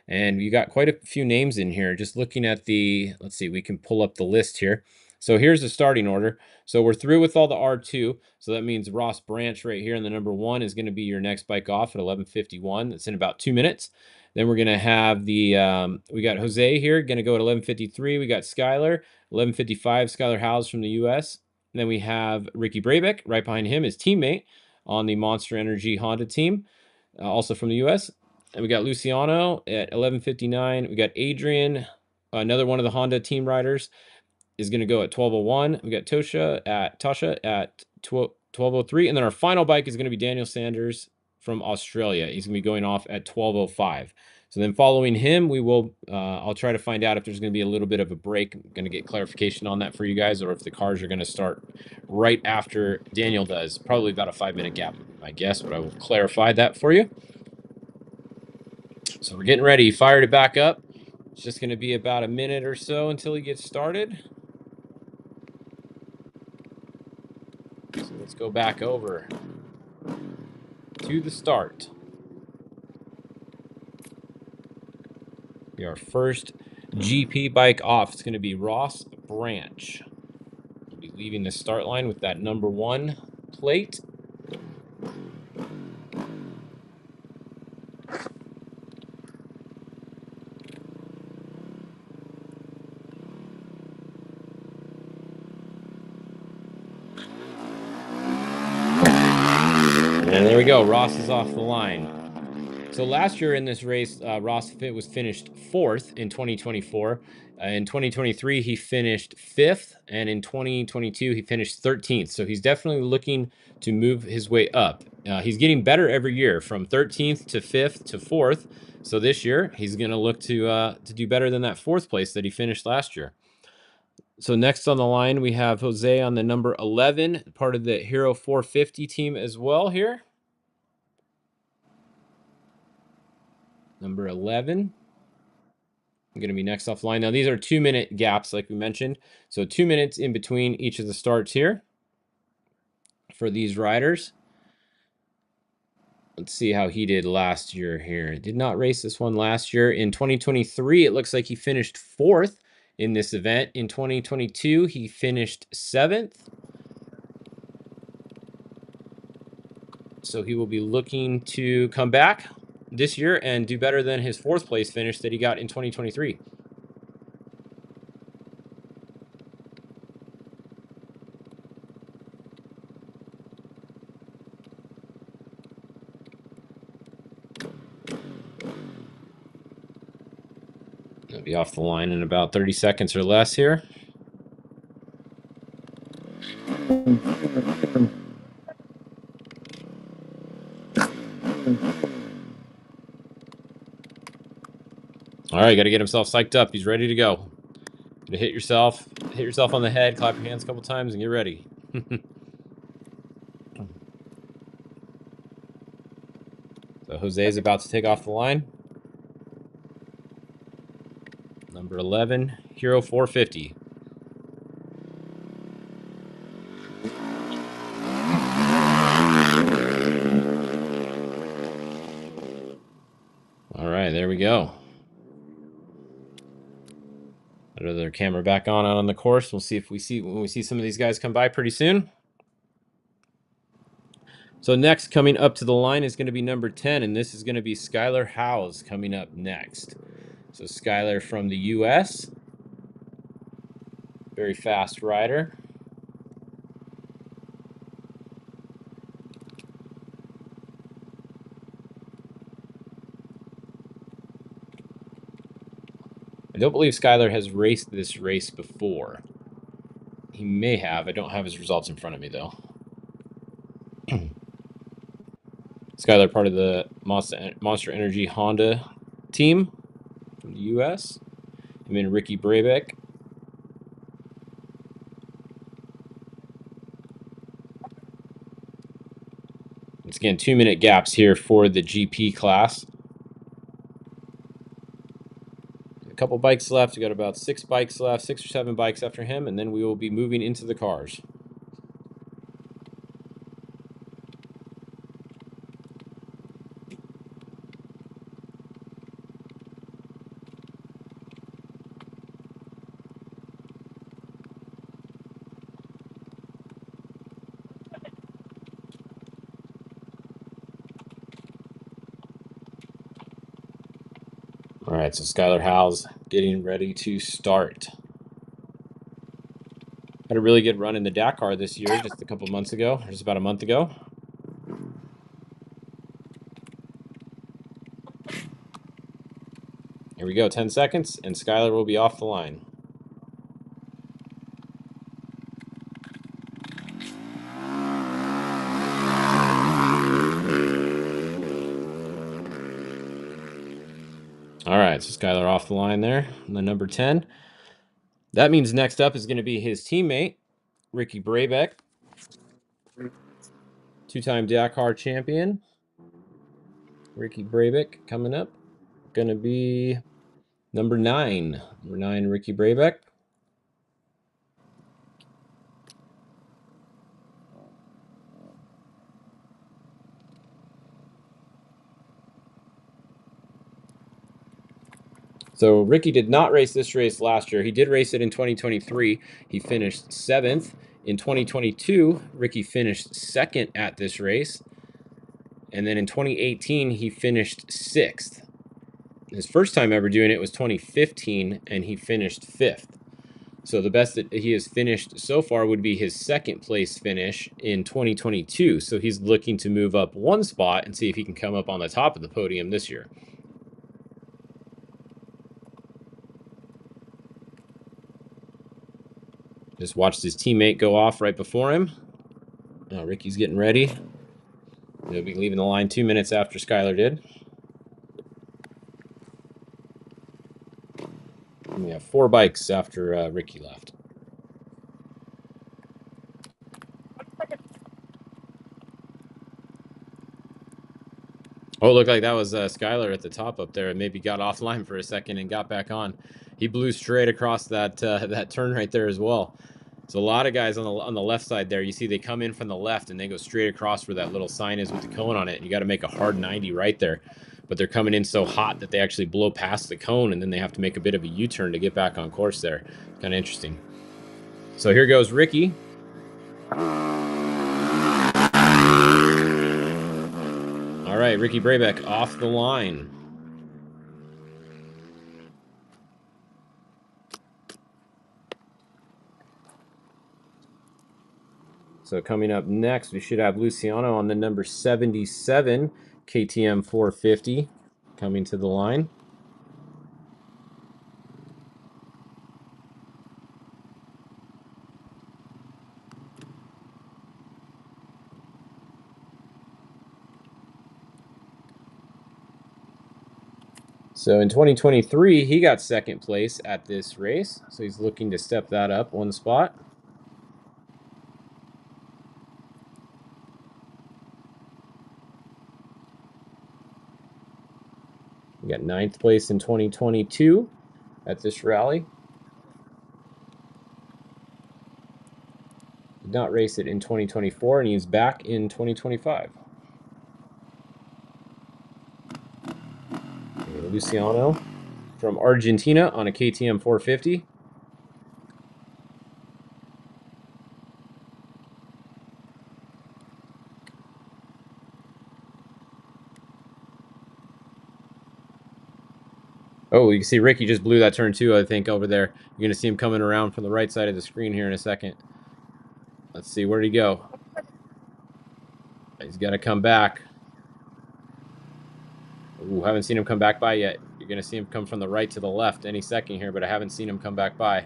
And you got quite a few names in here. Just looking at the, let's see, we can pull up the list here. So here's the starting order. So we're through with all the R2. So that means Ross Branch right here in the number 1 is going to be your next bike off at 11:51. That's in about 2 minutes. Then we're going to have the, we got Jose here, going to go at 11:53. We got Skylar, 11:55, Skylar Howes from the US. And then we have Ricky Brabeck. Right behind him, his teammate on the Monster Energy Honda team, also from the US. And we got Luciano at 11:59. We got Adrian, another one of the Honda team riders, is going to go at 12:01. We got Tasha at 12:03. And then our final bike is going to be Daniel Sanders from Australia. He's going to be going off at 12:05. So then following him, we will, I'll try to find out if there's going to be a little bit of a break. I'm going to get clarification on that for you guys, or if the cars are going to start right after Daniel does. Probably about a 5-minute gap, I guess, but I will clarify that for you. So we're getting ready. Fired it back up. It's just going to be about a minute or so until he gets started. So let's go back over to the start. Our first GP bike off. It's going to be Ross Branch. We'll be leaving the start line with that number 1 plate. And there we go. Ross is off the line. So last year in this race, Ross was finished 4th in 2024. In 2023, he finished 5th. And in 2022, he finished 13th. So he's definitely looking to move his way up. He's getting better every year, from 13th to 5th to 4th. So this year, he's going to look to do better than that 4th place that he finished last year. So next on the line, we have Jose on the number 11, part of the Hero 450 team as well here. Number 11. I'm going to be next offline. Now, these are 2-minute gaps, like we mentioned. So 2 minutes in between each of the starts here for these riders. Let's see how he did last year here. Did not race this one last year. In 2023, it looks like he finished 4th in this event. In 2022, he finished 7th. So he will be looking to come back this year and do better than his 4th place finish that he got in 2023. He'll be off the line in about 30 seconds or less here. All right, got to get himself psyched up. He's ready to go. Gonna hit yourself on the head, clap your hands a couple times, and get ready. So Jose is about to take off the line. Number 11, Hero 450. All right, there we go. Another camera back on out on the course. We'll see if when we see some of these guys come by pretty soon. So next coming up to the line is going to be number 10, and this is going to be Skylar Howes coming up next. So Skylar from the US, very fast rider. I don't believe Skylar has raced this race before. He may have. I don't have his results in front of me, though. Skylar, part of the Monster Energy Honda team from the U.S. And then Ricky Brabeck. Once again, 2-minute gaps here for the GP class. A couple bikes left. We got about 6 bikes left, 6 or 7 bikes after him, and then we will be moving into the cars. All right, so Skylar Howes getting ready to start. Had a really good run in the Dakar this year, just a couple months ago, or just about a month ago. Here we go, 10 seconds, and Skylar will be off the line. All right, so Skylar off the line there, and the number 10. That means next up is going to be his teammate, Ricky Brabeck, 2-time Dakar champion. Ricky Brabeck coming up. Going to be number 9. Number 9, Ricky Brabeck. So Ricky did not race this race last year. He did race it in 2023. He finished 7th. In 2022, Ricky finished 2nd at this race. And then in 2018, he finished 6th. His first time ever doing it was 2015, and he finished 5th. So the best that he has finished so far would be his 2nd place finish in 2022. So he's looking to move up 1 spot and see if he can come up on the top of the podium this year. Just watched his teammate go off right before him. Now Ricky's getting ready. He'll be leaving the line 2 minutes after Skylar did. And we have 4 bikes after Ricky left. Oh, it looked like that was Skylar at the top up there, and maybe got offline for a second and got back on. He blew straight across that that turn right there as well. So a lot of guys on the left side there, you see they come in from the left and they go straight across where that little sign is with the cone on it. And you got to make a hard 90 right there. But they're coming in so hot that they actually blow past the cone, and then they have to make a bit of a U-turn to get back on course there. Kind of interesting. So here goes Ricky. All right, Ricky Brabeck off the line. So coming up next, we should have Luciano on the number 77 KTM 450 coming to the line. So in 2023, he got 2nd place at this race. So he's looking to step that up 1 spot. We got 9th place in 2022 at this rally. Did not race it in 2024, and he's back in 2025. Luciano from Argentina on a KTM 450. Oh, you can see Ricky just blew that turn too, I think, over there. You're going to see him coming around from the right side of the screen here in a second. Let's see, where'd he go? He's got to come back. Ooh, haven't seen him come back by yet. You're going to see him come from the right to the left any second here, but I haven't seen him come back by.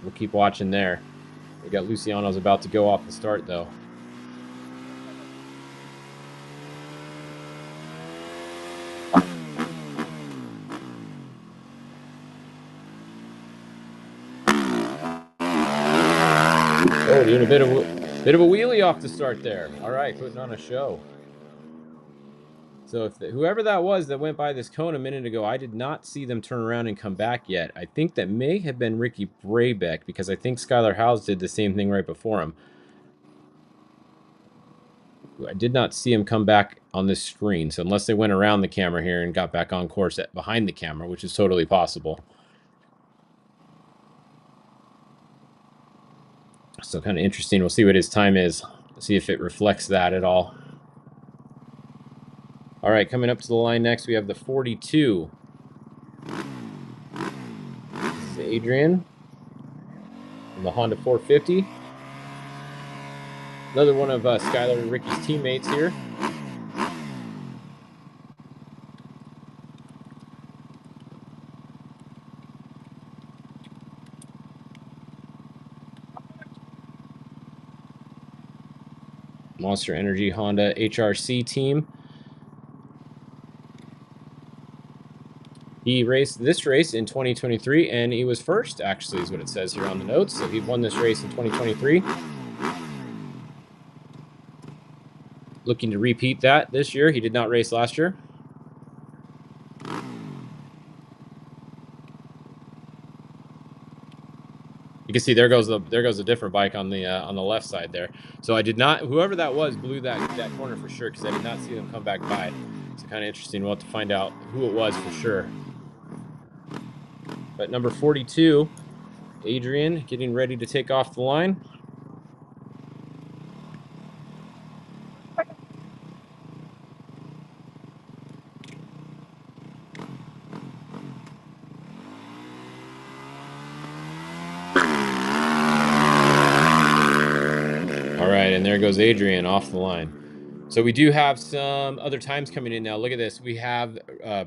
We'll keep watching there. We got Luciano's about to go off the start, though. Oh, doing a bit of a wheelie off the start there. All right, putting on a show. So if whoever that was that went by this cone a minute ago, I did not see them turn around and come back yet. I think that may have been Ricky Braybeck, because I think Skylar Howes did the same thing right before him. I did not see him come back on this screen, so unless they went around the camera here and got back on course behind the camera, which is totally possible. So kind of interesting. We'll see what his time is. See if it reflects that at all. All right, coming up to the line next, we have the 42. This is Adrian from the Honda 450. Another one of Skylar and Ricky's teammates here. Monster Energy Honda HRC team. He raced this race in 2023, and he was first, actually, is what it says here on the notes. So he won this race in 2023. Looking to repeat that this year. He did not race last year. You can see there goes a different bike on the left side there. So I did not, whoever that was blew that corner for sure, because I did not see them come back by. It's kind of interesting. We'll have to find out who it was for sure. But number 42, Adrian, getting ready to take off the line. All right, and there goes Adrian off the line. So we do have some other times coming in now. Look at this. We have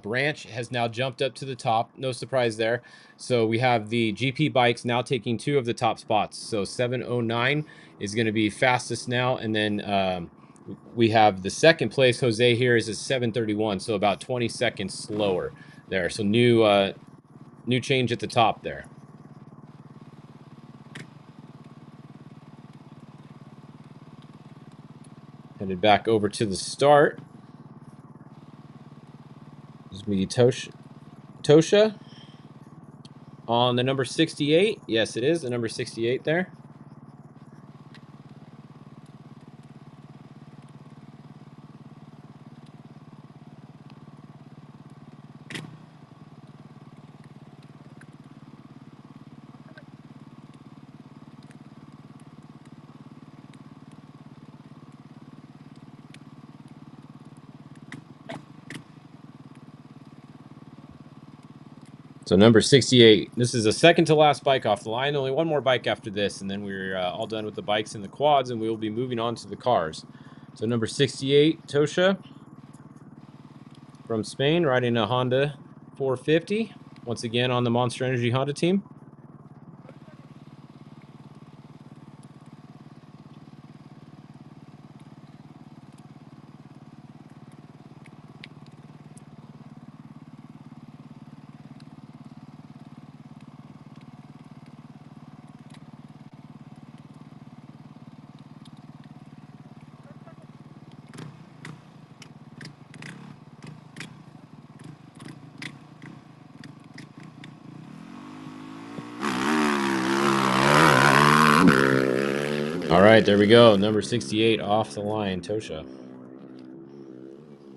Branch has now jumped up to the top. No surprise there. So we have the GP bikes now taking 2 of the top spots. So 7:09 is going to be fastest now. And then we have the second place, Jose, here is a 7:31. So about 20 seconds slower there. So new change at the top there. Headed back over to the start. This will be Tosha on the number 68. Yes, it is the number 68 there. So number 68, this is the second to last bike off the line. Only one more bike after this, and then we're all done with the bikes and the quads, and we will be moving on to the cars. So number 68, Tosha from Spain, riding a Honda 450. Once again on the Monster Energy Honda team. All right, there we go. Number 68 off the line, Tosha.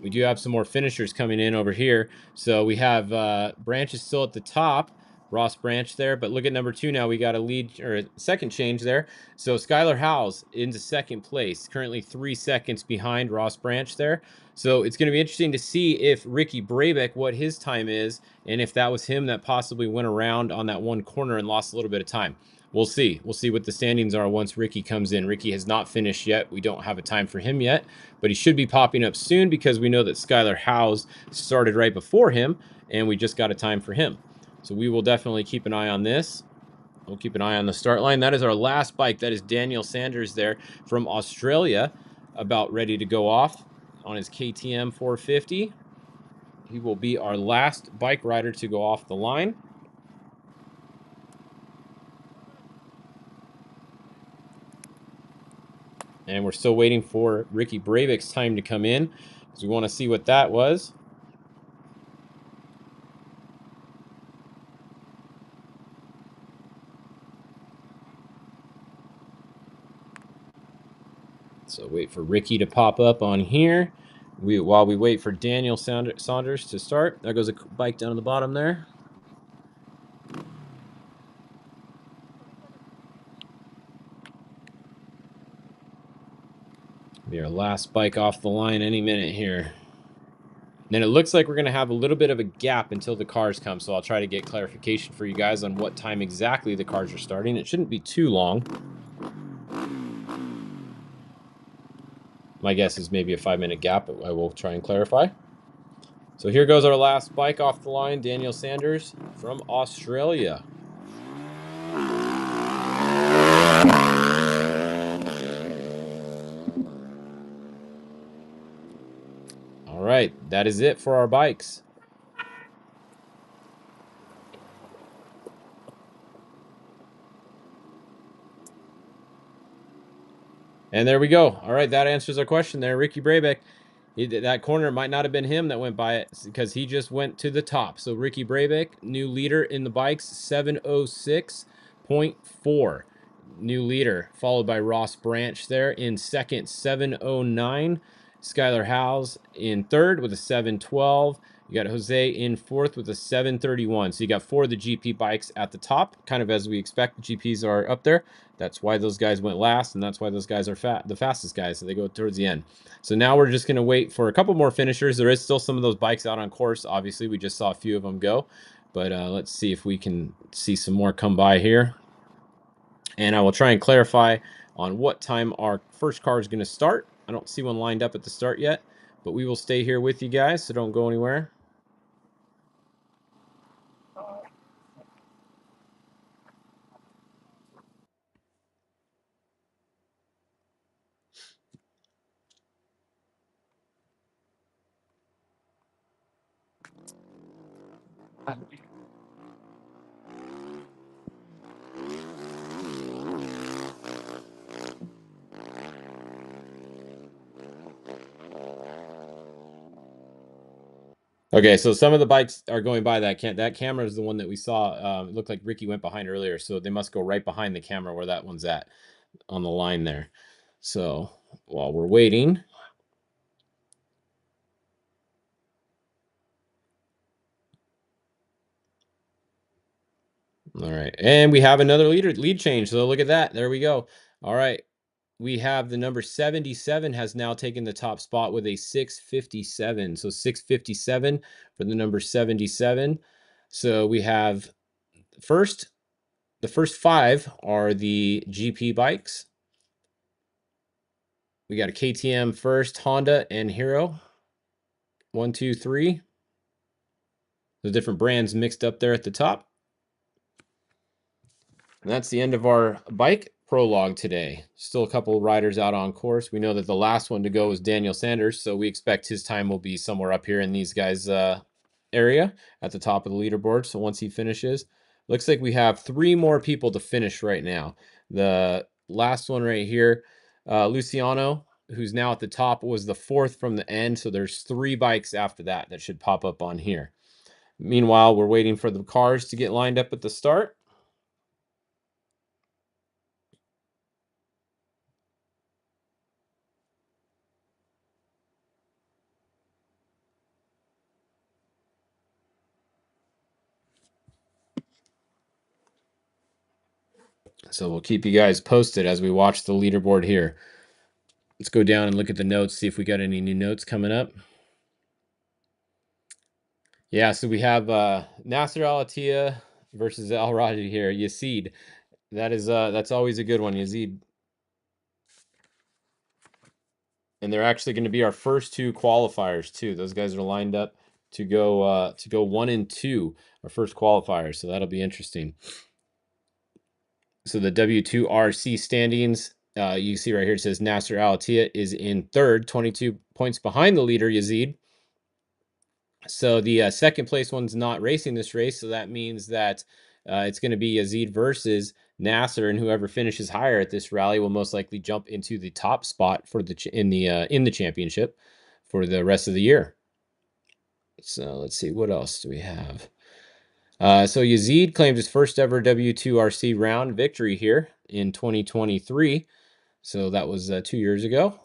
We do have some more finishers coming in over here. So we have Branch is still at the top. Ross Branch there. But look at number 2 now. We got a lead or a second change there. So Skylar Howes into second place, currently 3 seconds behind Ross Branch there. So it's going to be interesting to see if Ricky Brabeck, what his time is, and if that was him that possibly went around on that one corner and lost a little bit of time. We'll see. We'll see what the standings are once Ricky comes in. Ricky has not finished yet. We don't have a time for him yet, but he should be popping up soon because we know that Skylar Howes started right before him, and we just got a time for him. So we will definitely keep an eye on this. We'll keep an eye on the start line. That is our last bike. That is Daniel Sanders there from Australia, about ready to go off on his KTM 450. He will be our last bike rider to go off the line. And we're still waiting for Ricky Brabeck's time to come in because we want to see what that was. So wait for Ricky to pop up on here. While we wait for Daniel Saunders to start. There goes a bike down to the bottom there. Be our last bike off the line any minute here. Then it looks like we're going to have a little bit of a gap until the cars come, so I'll try to get clarification for you guys on what time exactly the cars are starting. It shouldn't be too long. My guess is maybe a 5-minute gap, but I will try and clarify. So here goes our last bike off the line, Daniel Sanders from Australia. All right, that is it for our bikes. And there we go. All right, that answers our question there. Ricky Brabeck, that corner might not have been him that went by it because he just went to the top. So Ricky Brabeck, new leader in the bikes, 706.4. New leader, followed by Ross Branch there in second, 709. Skylar Howes in third with a 712. You got Jose in fourth with a 731. So you got 4 of the GP bikes at the top, kind of as we expect. The GPs are up there. That's why those guys went last, and that's why those guys are the fastest guys, so they go towards the end. So now we're just going to wait for a couple more finishers. There is still some of those bikes out on course. Obviously, we just saw a few of them go, but let's see if we can see some more come by here. And I will try and clarify on what time our first car is going to start. I don't see one lined up at the start yet, but we will stay here with you guys, so don't go anywhere. Okay, so some of the bikes are going by that camera is the one that we saw. It looked like Ricky went behind earlier, so they must go right behind the camera where that one's at on the line there. So while we're waiting, all right, and we have another lead change. So look at that. There we go. All right, we have the number 77 has now taken the top spot with a 657. So 657 for the number 77. So we have the first 5 are the GP bikes. We got a KTM first, Honda, and Hero. 1, 2, 3. The different brands mixed up there at the top. And that's the end of our bike prologue today. Still a couple of riders out on course. We know that the last one to go is Daniel Sanders, so we expect his time will be somewhere up here in these guys' area at the top of the leaderboard. So once he finishes, looks like we have 3 more people to finish right now. The last one right here, Luciano, who's now at the top, was the 4th from the end. So there's 3 bikes after that that should pop up on here. Meanwhile, we're waiting for the cars to get lined up at the start. So we'll keep you guys posted as we watch the leaderboard here. Let's go down and look at the notes, see if we got any new notes coming up. Yeah, so we have Nasser Al Attiyah versus Al Raji here. Yazid. That's always a good one, Yazid. And they're actually going to be our first two qualifiers too. Those guys are lined up to go 1 and 2, our first qualifiers. So that'll be interesting. So the W2RC standings, you see right here, it says Nasser Al Attiyah is in third, 22 points behind the leader, Yazid. So the second place one's not racing this race, so that means that it's going to be Yazid versus Nasser, and whoever finishes higher at this rally will most likely jump into the top spot for the in the championship for the rest of the year. So let's see, what else do we have? So Yazid claimed his first ever W2RC round victory here in 2023. So that was 2 years ago.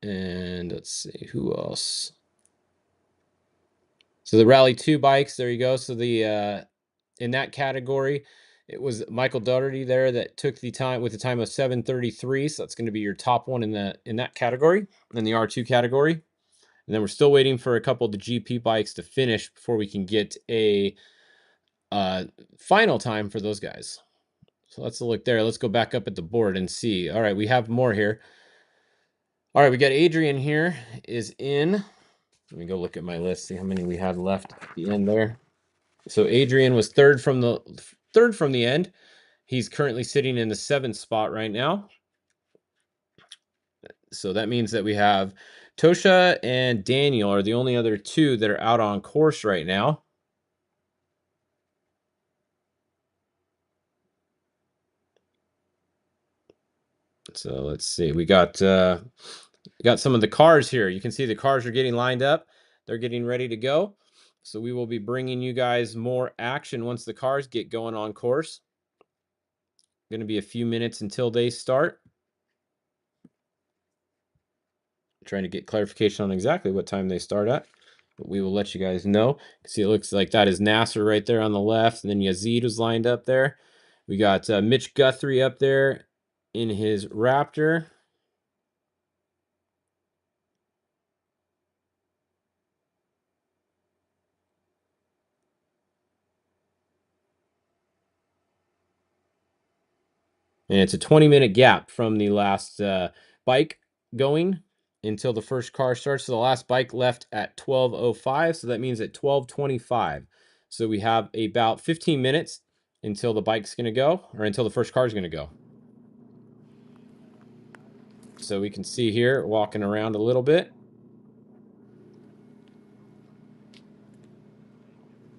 And let's see, who else? So the Rally 2 bikes, there you go. So the in that category, it was Michael Doherty there that took the time with a time of 7:33. So that's going to be your top one in that category, in the R2 category. And then we're still waiting for a couple of the GP bikes to finish before we can get a final time for those guys. So let's look there. Let's go back up at the board and see. All right, we have more here. All right, we got Adrian here is in. Let me go look at my list, see how many we have left at the end there. So Adrian was third from the end. He's currently sitting in the 7th spot right now. So that means that we have Tosha and Daniel are the only other two that are out on course right now. So let's see. We got some of the cars here. You can see the cars are getting lined up. They're getting ready to go. So we will be bringing you guys more action once the cars get going on course. Going to be a few minutes until they start. Trying to get clarification on exactly what time they start at, but we will let you guys know. See, it looks like that is Nasser right there on the left, and then Yazid was lined up there. We got Mitch Guthrie up there in his Raptor. And it's a 20-minute gap from the last bike going until the first car starts. So the last bike left at 12:05, so that means at 12:25. So we have about 15 minutes until the bike's going to go, or until the first car is going to go. So we can see here, walking around a little bit.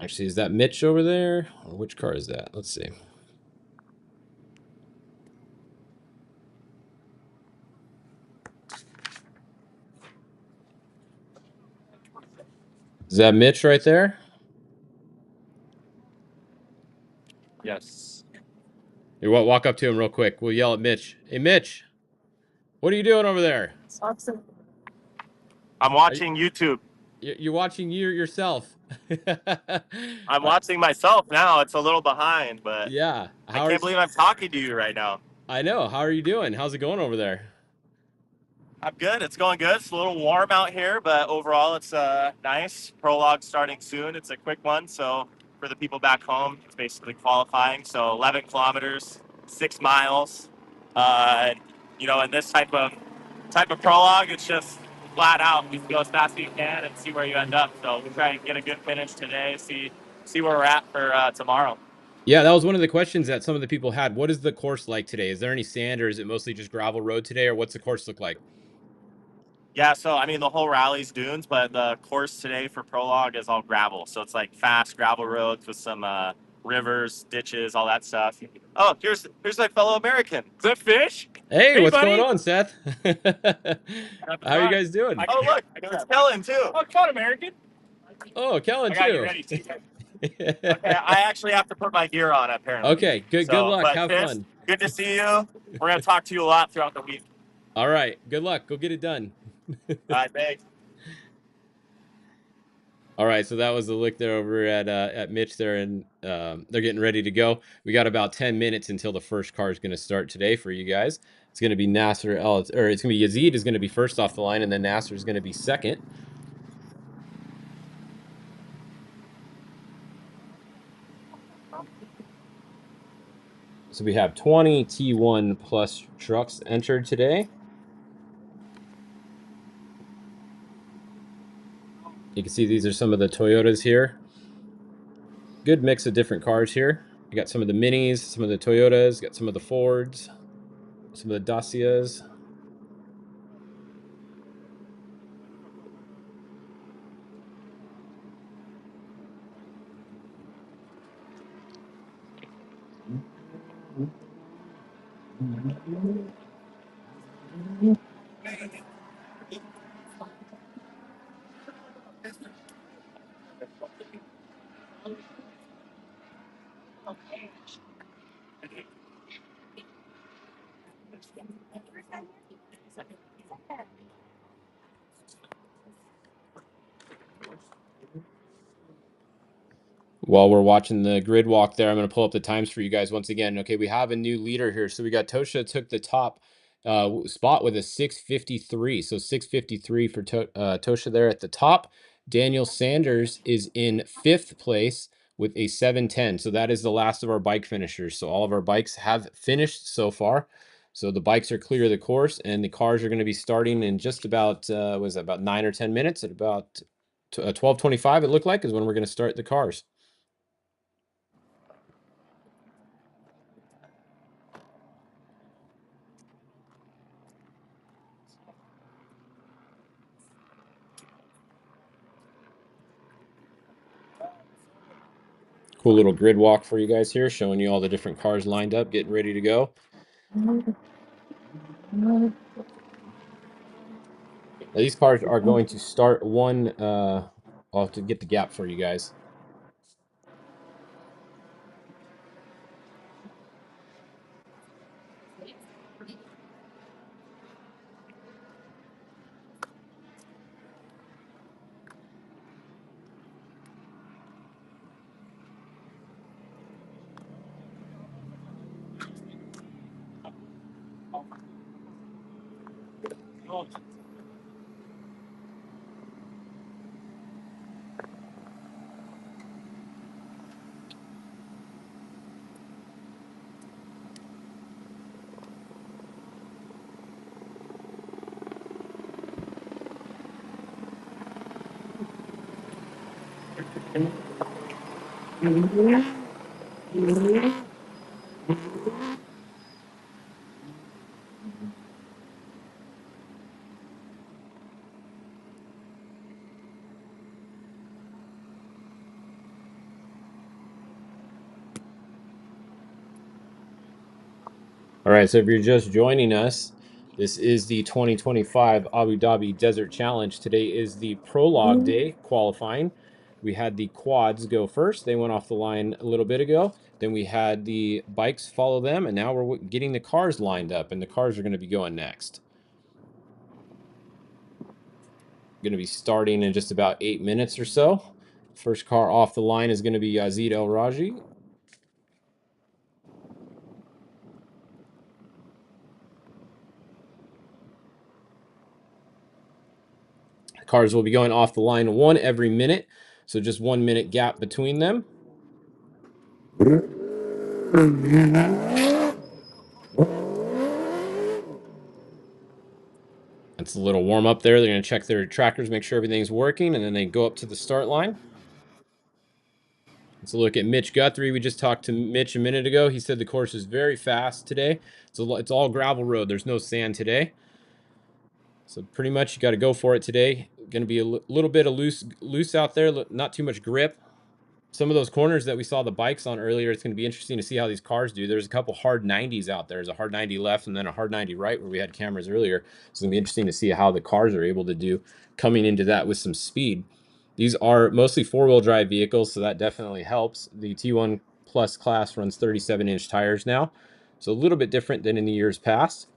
Actually, is that Mitch over there? Or which car is that? Let's see. Is that Mitch right there? Yes. You walk up to him real quick. We'll yell at Mitch. Hey, Mitch, what are you doing over there? I'm watching YouTube. You're watching yourself. I'm watching myself now. It's a little behind, but Yeah. I can't believe I'm talking to you right now. I know. How are you doing? How's it going over there? I'm good. It's going good. It's a little warm out here, but overall it's nice. Prologue starting soon. It's a quick one, so for the people back home, it's basically qualifying. So 11 kilometers, 6 miles. In this type of prologue, it's just flat out. You go as fast as you can and see where you end up. So we try and get a good finish today. See where we're at for tomorrow. Yeah, that was one of the questions that some of the people had. What is the course like today? Is there any sand, or is it mostly just gravel road today, or what's the course look like? Yeah, so I mean the whole rally's dunes, but the course today for Prologue is all gravel. So it's like fast gravel roads with some rivers, ditches, all that stuff. Oh, here's my fellow American. Is that Fish? Hey, what's buddy. going on, Seth? How are you guys doing? Oh, look, it's Kellen too. Oh, come on, American. Oh, Kellen I got you too. ready too. Okay, I actually have to put my gear on apparently. Okay, good luck. But Have Fish, fun. good to see you. We're gonna talk to you a lot throughout the week. All right, good luck. Go get it done. All right, thanks. All right, so that was the look there over at Mitch there, and they're getting ready to go. We got about 10 minutes until the first car is going to start today for you guys. It's going to be Nasser, or it's going to be Yazid is going to be first off the line, and then Nasser is going to be second. So we have 20 T1 plus trucks entered today. You can see these are some of the Toyotas here. Good mix of different cars here. You got some of the Minis, some of the Toyotas, got some of the Fords, some of the Dacias. While we're watching the grid walk there, I'm going to pull up the times for you guys once again. Okay, we have a new leader here. So we got Tosha took the top spot with a 6:53. So 6:53 for Tosha there at the top. Daniel Sanders is in 5th place with a 7:10. So that is the last of our bike finishers. So all of our bikes have finished so far. So the bikes are clear of the course, and the cars are going to be starting in just about, was that about 9 or 10 minutes? At about 12:25, it looked like, is when we're going to start the cars. Cool little grid walk for you guys here, showing you all the different cars lined up, getting ready to go. Now, these cars are going to start one, I'll have to get the gap for you guys. All right, so if you're just joining us, this is the 2025 Abu Dhabi Desert Challenge. Today is the prologue day qualifying. We had the quads go first. They went off the line a little bit ago. Then we had the bikes follow them, and now we're getting the cars lined up, and the cars are going to be going next. Going to be starting in just about 8 minutes or so. First car off the line is going to be Yazid El Raji. Cars will be going off the line one every minute, so just 1 minute gap between them. That's a little warm up there. They're going to check their trackers, make sure everything's working, and then they go up to the start line. Let's look at Mitch Guthrie. We just talked to Mitch a minute ago. He said the course is very fast today. It's all gravel road. There's no sand today. So pretty much you got to go for it today. Going to be a little bit of loose out there, not too much grip. Some of those corners that we saw the bikes on earlier, it's going to be interesting to see how these cars do. There's a couple hard 90s out there. There's a hard 90 left and then a hard 90 right where we had cameras earlier. So it's going to be interesting to see how the cars are able to do coming into that with some speed. These are mostly four-wheel drive vehicles, so that definitely helps. The T1 Plus class runs 37-inch tires now, so a little bit different than in the years past.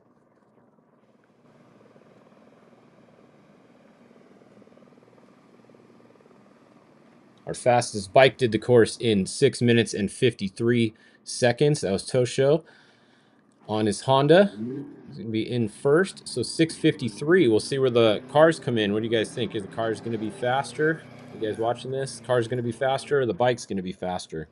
Our fastest bike did the course in 6 minutes and 53 seconds. That was Tosho on his Honda. He's going to be in first. So 6:53. We'll see where the cars come in. What do you guys think? Is the cars going to be faster? You guys watching this? Car's going to be faster or the bike's going to be faster?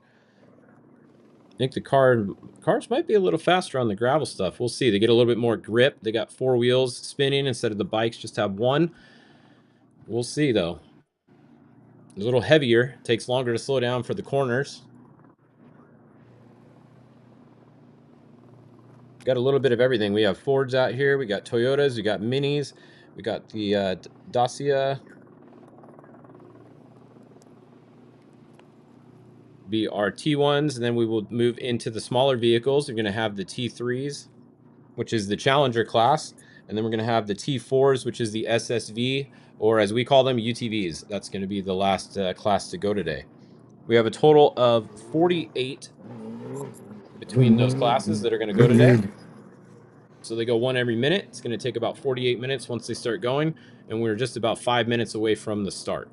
I think the cars might be a little faster on the gravel stuff. We'll see. They get a little bit more grip. They got 4 wheels spinning instead of the bikes just have 1. We'll see though. A little heavier. Takes longer to slow down for the corners. Got a little bit of everything. We have Fords out here. We got Toyotas. We got Minis. We got the Dacia be our T1s, and then we will move into the smaller vehicles. We're going to have the T3s, which is the Challenger class, and then we're going to have the T4s, which is the SSV, or as we call them, UTVs. That's going to be the last class to go today. We have a total of 48 between those classes that are going to go today. So they go 1 every minute. It's going to take about 48 minutes once they start going, and we're just about 5 minutes away from the start.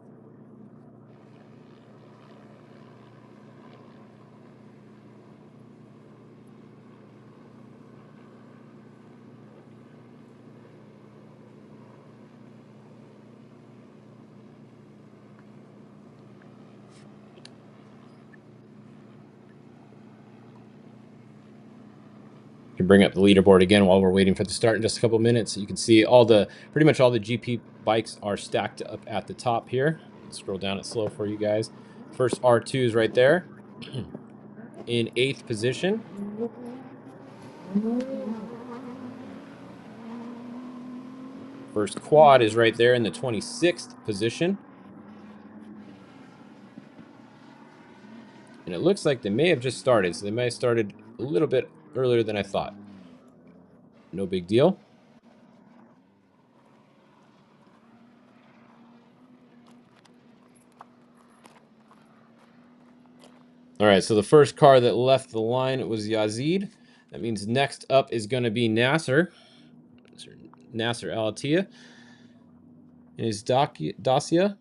Can bring up the leaderboard again while we're waiting for the start in just a couple minutes. You can see pretty much all the GP bikes are stacked up at the top here. Let's scroll down it slow for you guys. First R2 is right there in 8th position. First quad is right there in the 26th position. And it looks like they may have just started, so they may have started a little bit earlier than I thought. No big deal. All right, so the first car that left the line was Yazid. That means next up is going to be Nasser Al-Attiyah in his Dacia.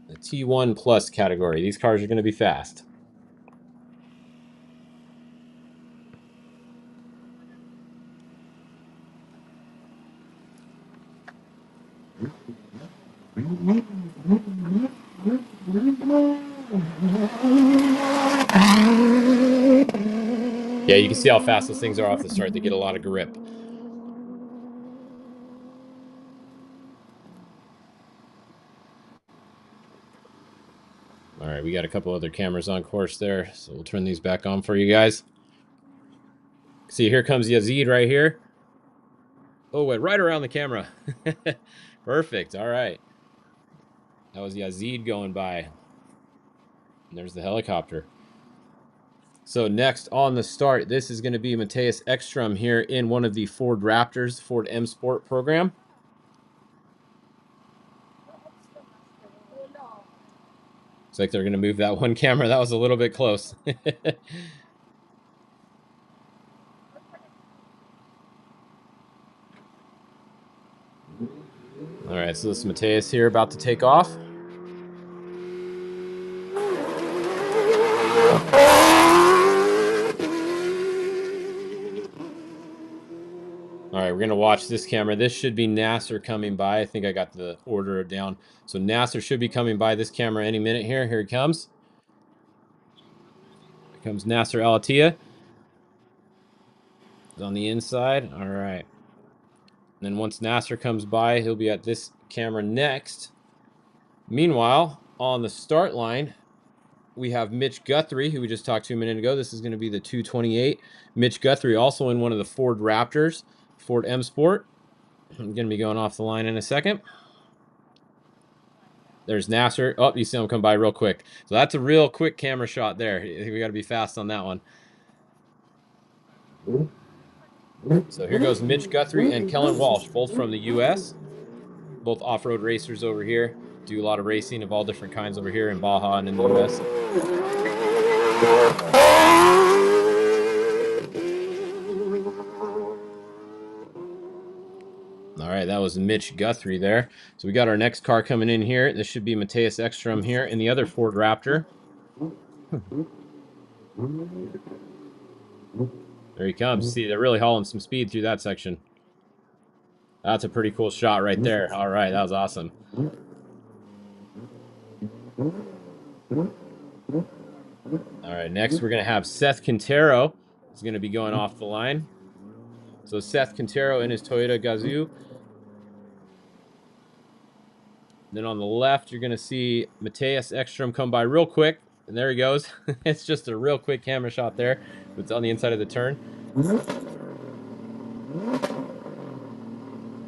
The T1 Plus category. These cars are going to be fast. Yeah, you can see how fast those things are off the start. They get a lot of grip. All right, we got a couple other cameras on course there, so we'll turn these back on for you guys. See, here comes Yazid right here. Oh, went right around the camera. Perfect. All right. That was Yazid going by. And there's the helicopter. So next on the start, this is going to be Matthias Ekstrom here in one of the Ford Raptors, Ford M Sport program. Looks like they're going to move that one camera. That was a little bit close. All right, so this is Matthias here about to take off. All right, we're going to watch this camera. This should be Nasser coming by. I think I got the order down. So Nasser should be coming by this camera any minute here. Here he comes. Here comes Nasser Al-Attiyah. He's on the inside. All right. And then once Nasser comes by, he'll be at this camera next. Meanwhile, on the start line, we have Mitch Guthrie, who we just talked to a minute ago. This is going to be the 228. Mitch Guthrie also in one of the Ford Raptors, Ford M Sport. I'm going to be going off the line in a second. There's Nasser. Oh, you see him come by real quick. So that's a real quick camera shot there. We got to be fast on that one. So here goes Mitch Guthrie and Kellen Walsh, both from the U.S., both off-road racers over here. Do a lot of racing of all different kinds over here in Baja and in the U.S. All right, that was Mitch Guthrie there. So we got our next car coming in here. This should be Matthias Ekstrom here in the other Ford Raptor. There he comes. See, they're really hauling some speed through that section. That's a pretty cool shot right there. All right, that was awesome. All right, next we're going to have Seth Quintero. He's going to be going off the line. So Seth Quintero in his Toyota Gazoo. Then on the left, you're going to see Matthias Ekstrom come by real quick. And there he goes. It's just a real quick camera shot there. It's on the inside of the turn.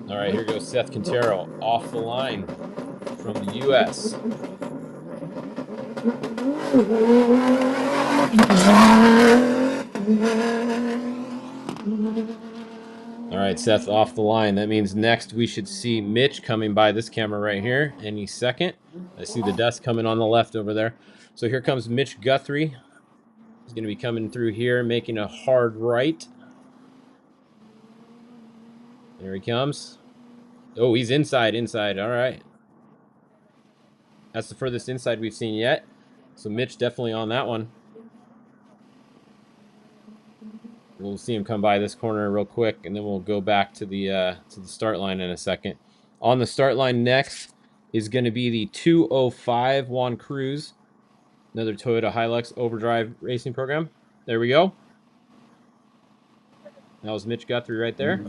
All right, here goes Seth Quintero off the line from the U.S. All right, Seth off the line. That means next we should see Mitch coming by this camera right here any second. I see the dust coming on the left over there. So here comes Mitch Guthrie. He's going to be coming through here, making a hard right. There he comes. Oh, he's inside. All right. That's the furthest inside we've seen yet. So Mitch definitely on that one. We'll see him come by this corner real quick, and then we'll go back to the start line in a second. On the start line next is going to be the 205 Juan Cruz, another Toyota Hilux Overdrive racing program. There we go. That was Mitch Guthrie right there.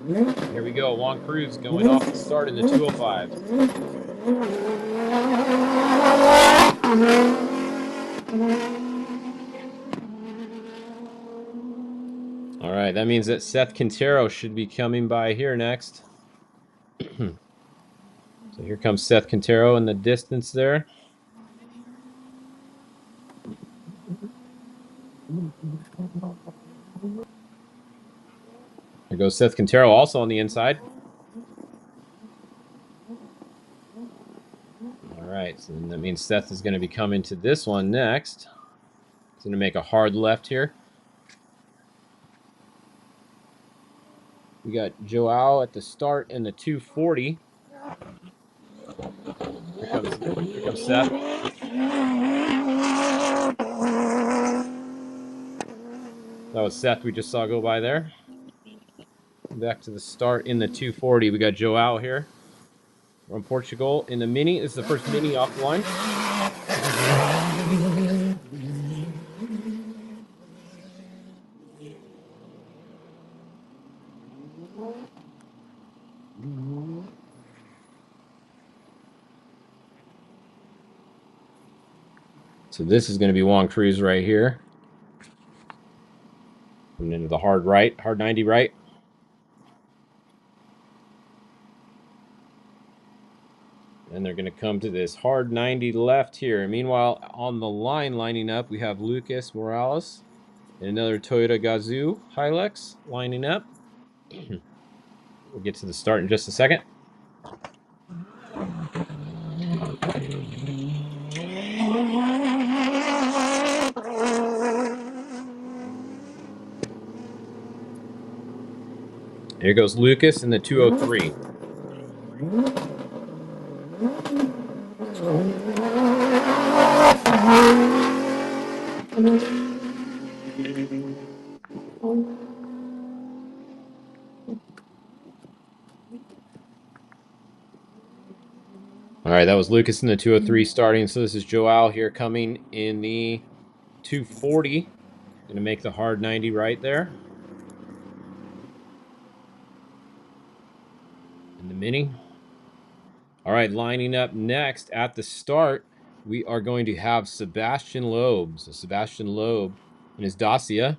Here we go, Juan Cruz going off the start in the 205. All right, that means that Seth Quintero should be coming by here next. So here comes Seth Quintero in the distance there. There goes Seth Quintero also on the inside. All right, so that means Seth is going to be coming to this one next. He's going to make a hard left here. We got Joao at the start in the 240. Here comes Seth. That was Seth we just saw go by there. Back to the start in the 240. We got Joao here from Portugal in the Mini. This is the first Mini off the line. So this is going to be Juan Cruz right here. And into the hard right, hard 90 right. And they're going to come to this hard 90 left here. Meanwhile, on the line lining up, we have Lucas Morales and another Toyota Gazoo Hilux lining up. We'll get to the start in just a second. Here goes Lucas in the 203. All right, that was Lucas in the 203 starting. So this is Joao here coming in the 240. Going to make the hard 90 right there. In the Mini. All right, lining up next at the start, we are going to have Sebastian Loeb. So Sebastian Loeb in his Dacia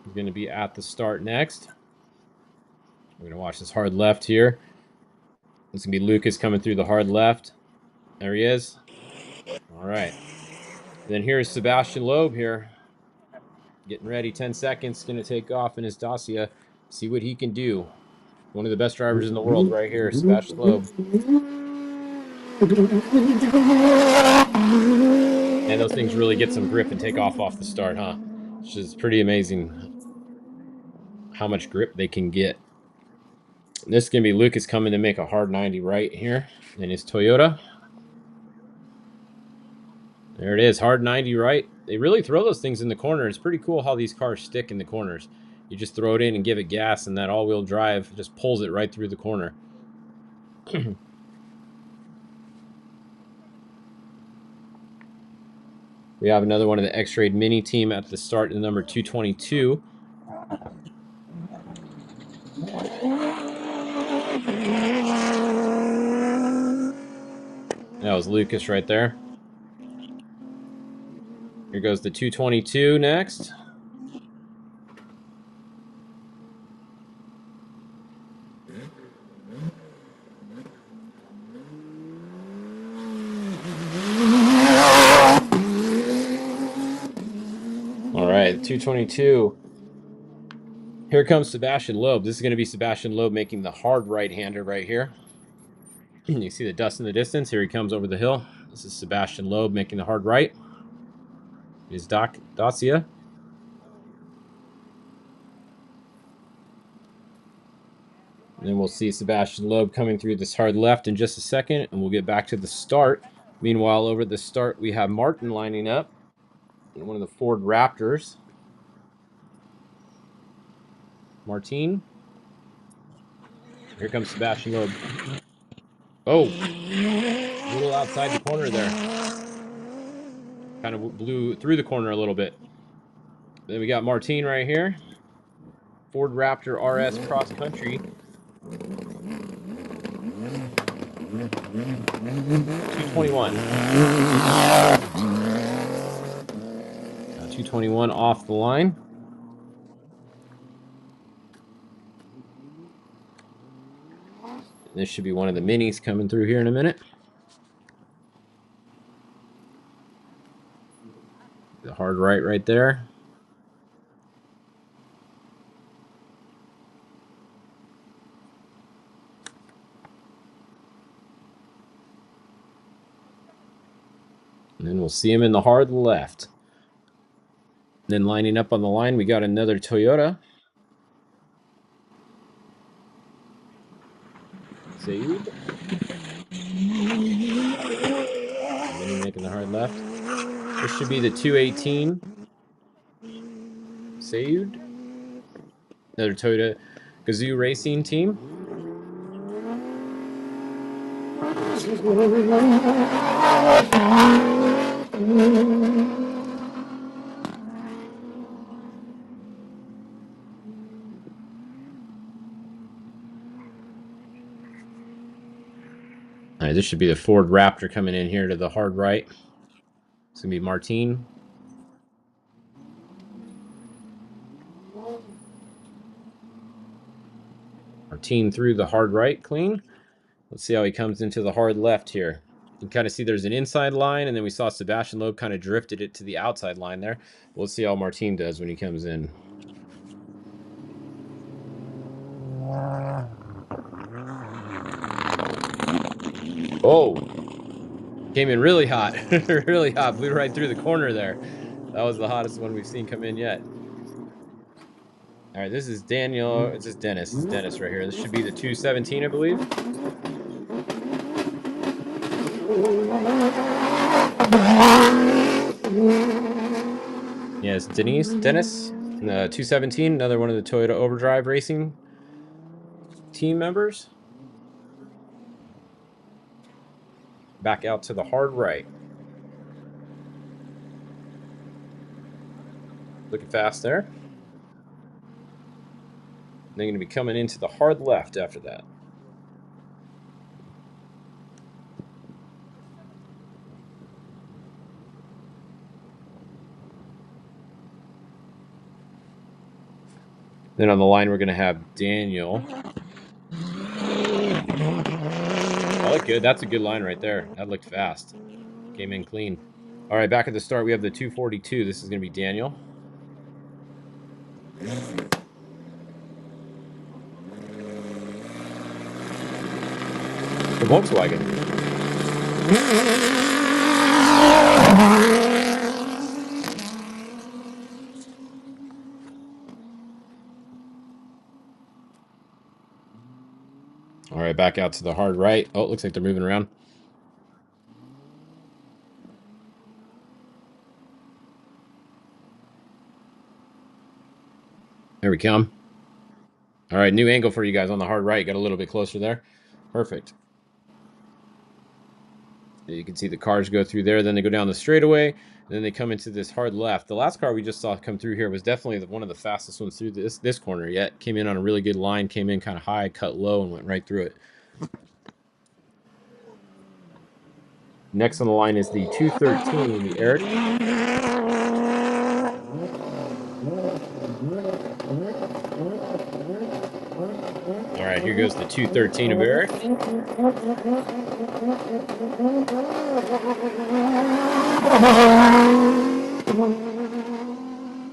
is going to be at the start next. We're going to watch this hard left here. It's going to be Lucas coming through the hard left. There he is. All right. Then here's Sebastian Loeb here. Getting ready, 10 seconds. Going to take off in his Dacia. See what he can do. One of the best drivers in the world right here, Sebastian Loeb. And those things really get some grip and take off the start, huh? Which is pretty amazing. how much grip they can get. This is going to be Lucas coming to make a hard 90 right here in his Toyota. There it is, hard 90 right. They really throw those things in the corner. It's pretty cool how these cars stick in the corners. You just throw it in and give it gas, and that all-wheel drive just pulls it right through the corner. We have another one of the X-Raid Mini team at the start in the number 222. That was Lucas right there. Here goes the 222 next. All right, 222. Here comes Sebastian Loeb. This is going to be Sebastian Loeb making the hard right-hander right here. You see the dust in the distance. Here he comes over the hill. This is Sebastian Loeb making the hard right. His Dacia. And then we'll see Sebastian Loeb coming through this hard left in just a second, and we'll get back to the start. Meanwhile, over the start, we have Martin lining up in one of the Ford Raptors. Martin. Here comes Sebastian Loeb. Oh, a little outside the corner there. Kind of blew through the corner a little bit. Then we got Martin right here. Ford Raptor RS Cross Country. 221. 221 off the line. This should be one of the minis coming through here in a minute. The hard right there. And then we'll see him in the hard left. And then lining up on the line, we got another Toyota. Sayud. And then making the hard left. This should be the 218. Sayud. Another Toyota Gazoo Racing team. All right, this should be the Ford Raptor coming in here to the hard right. It's going to be Martin. Martin through the hard right clean. Let's see how he comes into the hard left here. You can kind of see there's an inside line, and then we saw Sebastian Loeb kind of drifted it to the outside line there. We'll see how Martin does when he comes in. Oh, came in really hot. Really hot. Blew right through the corner there. That was the hottest one we've seen come in yet. All right, this is Daniel. It's just Dennis. It's Dennis right here. This should be the 217, I believe. Yes, Dennis. And the 217, another one of the Toyota Overdrive Racing team members. Back out to the hard right. Looking fast there. They're going to be coming into the hard left after that. Then on the line, we're going to have Daniel. Oh, look good. That's a good line right there. That looked fast. Came in clean. All right, back at the start, we have the 242. This is going to be Daniel. The Volkswagen. All right, back out to the hard right. Oh, it looks like they're moving around. There we come. All right, new angle for you guys on the hard right. Got a little bit closer there. Perfect. You can see the cars go through there. Then they go down the straightaway. And then they come into this hard left. The last car we just saw come through here was definitely one of the fastest ones through this corner yet. Came in on a really good line. Came in kind of high, cut low, and went right through it. Next on the line is the 213, the Eric. All right, here goes the 213 of Eric.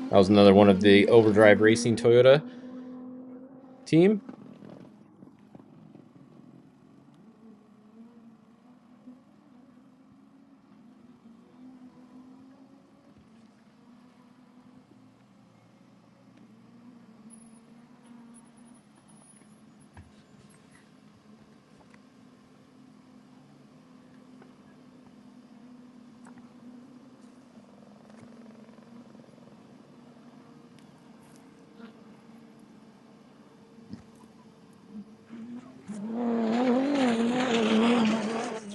That was another one of the Overdrive Racing Toyota team.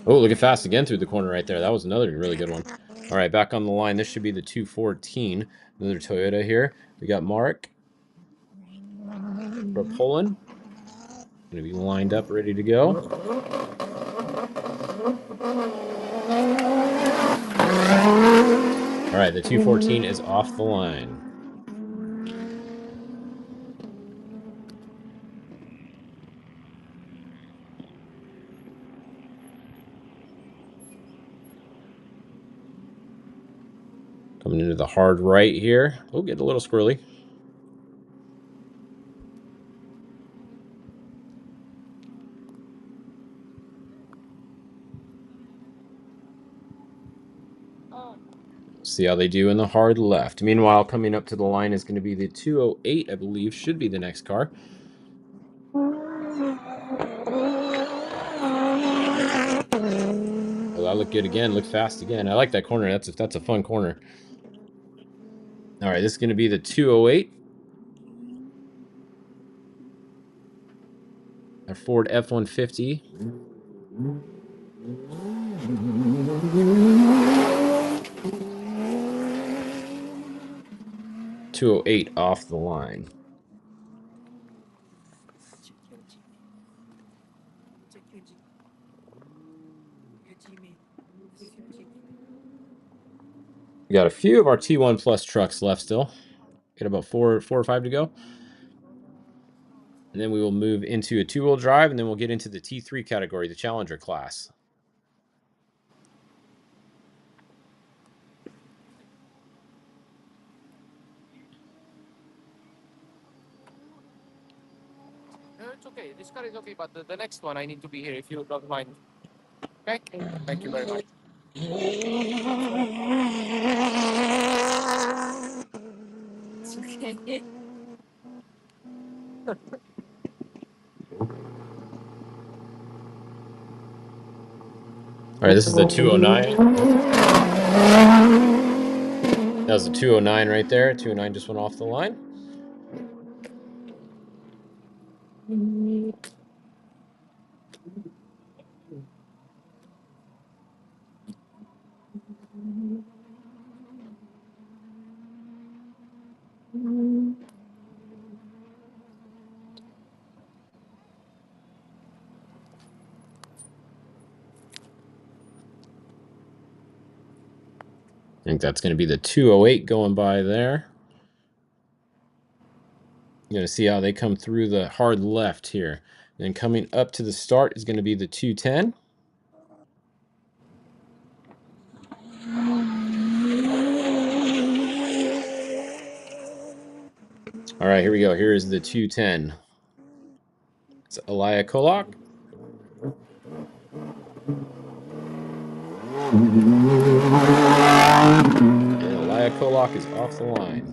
Oh, looking fast again through the corner right there. That was another really good one. All right, back on the line. This should be the 214. Another Toyota here. We got Mark for Poland. Going to be lined up, ready to go. All right, the 214 is off the line. Coming into the hard right here. Oh, get a little squirrely. See how they do in the hard left. Meanwhile, coming up to the line is going to be the 208, I believe, should be the next car. Oh, that looked good again. Looked fast again. I like that corner. That's a fun corner. All right, this is going to be the 208. A Ford F-150. .208 off the line. We got a few of our T1 Plus trucks left still. Got about four or five to go. And then we will move into a two-wheel drive, and then we'll get into the T3 category, the Challenger class. No, it's okay. This car is okay, but the next one I need to be here if you don't mind. Okay? Thank you very much. It's okay. All right, this is the 209. That was the 209 right there. 209 just went off the line. I think that's going to be the 208 going by there. You're going to see how they come through the hard left here. And coming up to the start is going to be the 210. All right, here we go. Here is the 210. It's Elia Kolak. And Elia Kolak is off the line.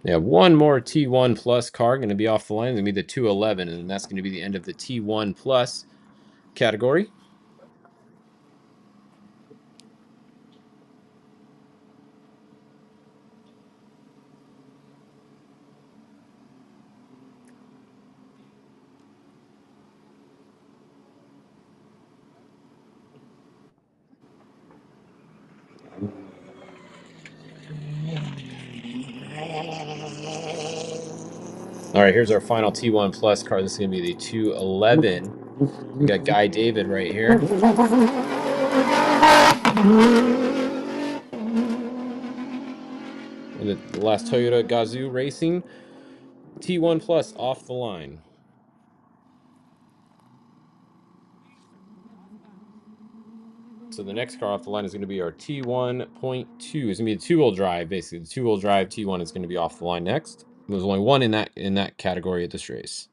Yeah, one more T1 Plus car going to be off the line. It's going to be the 211, and that's going to be the end of the T1 Plus category. All right, here's our final T1 Plus car. This is going to be the 211. We got Guy David right here. And the last Toyota Gazoo Racing T1 Plus off the line. So the next car off the line is going to be our T1.2. It's going to be a two-wheel drive, basically. The two-wheel drive T1 is going to be off the line next. There's only one in that category at this race.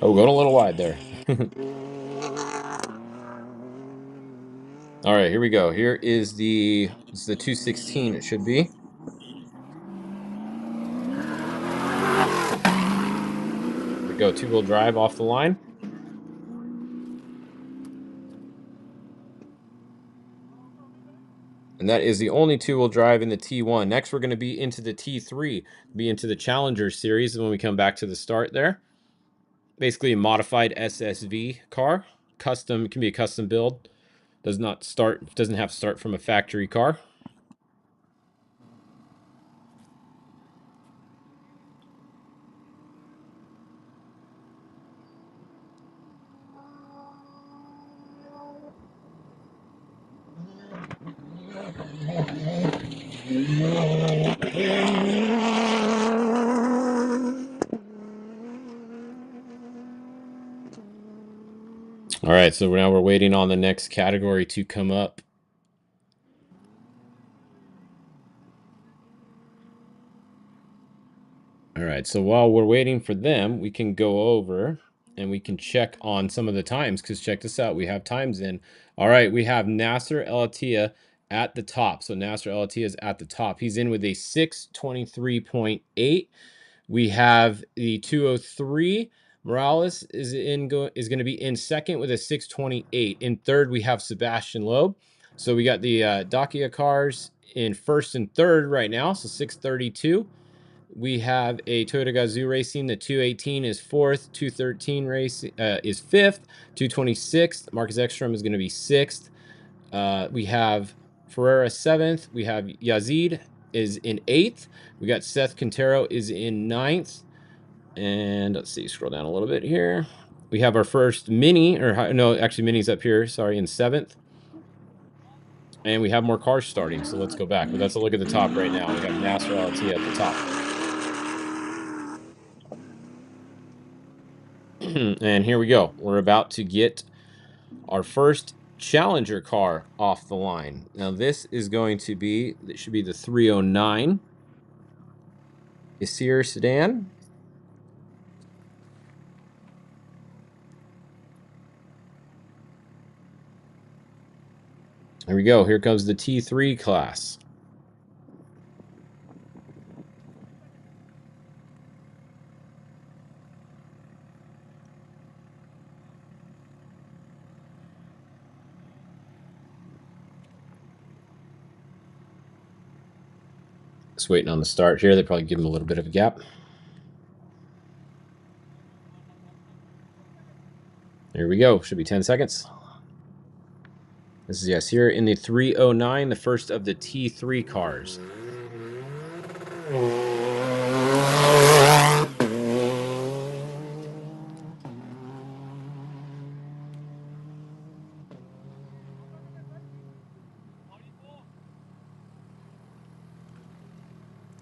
Oh, going a little wide there. All right, here we go. Here is the 216. It should be. Here we go. Two-wheel drive off the line. And that is the only two-wheel drive in the T1. Next, we're going to be into the T3, be into the Challenger series when we come back to the start there. Basically a modified SSV car. Custom, can be a custom build. Doesn't have to start from a factory car. All right, so now we're waiting on the next category to come up. All right, so while we're waiting for them, we can go over and we can check on some of the times, because check this out, we have times in. All right, we have Nasser El Attiyah at the top. So Nasser El Attiyah is at the top. He's in with a 623.8. We have the 203. Morales is going to be in second with a 628. In third, we have Sebastian Loeb. So we got the Dacia cars in first and third right now, so 632. We have a Toyota Gazoo Racing. The 218 is fourth. 213 race is fifth. 226. Marcus Ekstrom is going to be sixth. We have Ferreira seventh. We have Yazid is in eighth. We got Seth Quintero is in ninth. And let's see, scroll down a little bit here. We have our first Mini, or no, actually Mini's up here, sorry, in seventh. And we have more cars starting, so let's go back. But that's a look at the top right now. We have Nasser Al Attiyah at the top. And here we go. We're about to get our first Challenger car off the line. Now this is going to be, it should be the 309 Isir sedan. Here we go. Here comes the T3 class. Just waiting on the start here. They probably give him a little bit of a gap. Here we go. Should be 10 seconds. This is, yes, here in the 309, the first of the T3 cars.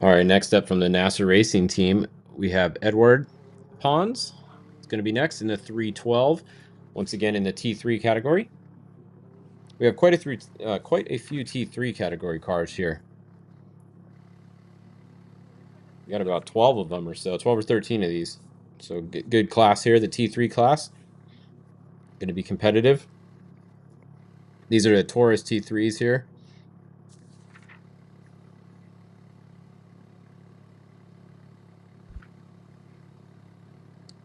All right, next up from the NASA Racing team, we have Edward Pons. It's going to be next in the 312. Once again in the T3 category. We have quite a few T3 category cars here. We got about 12 of them or so, 12 or 13 of these. So good class here, the T3 class. Going to be competitive. These are the Taurus T3s here.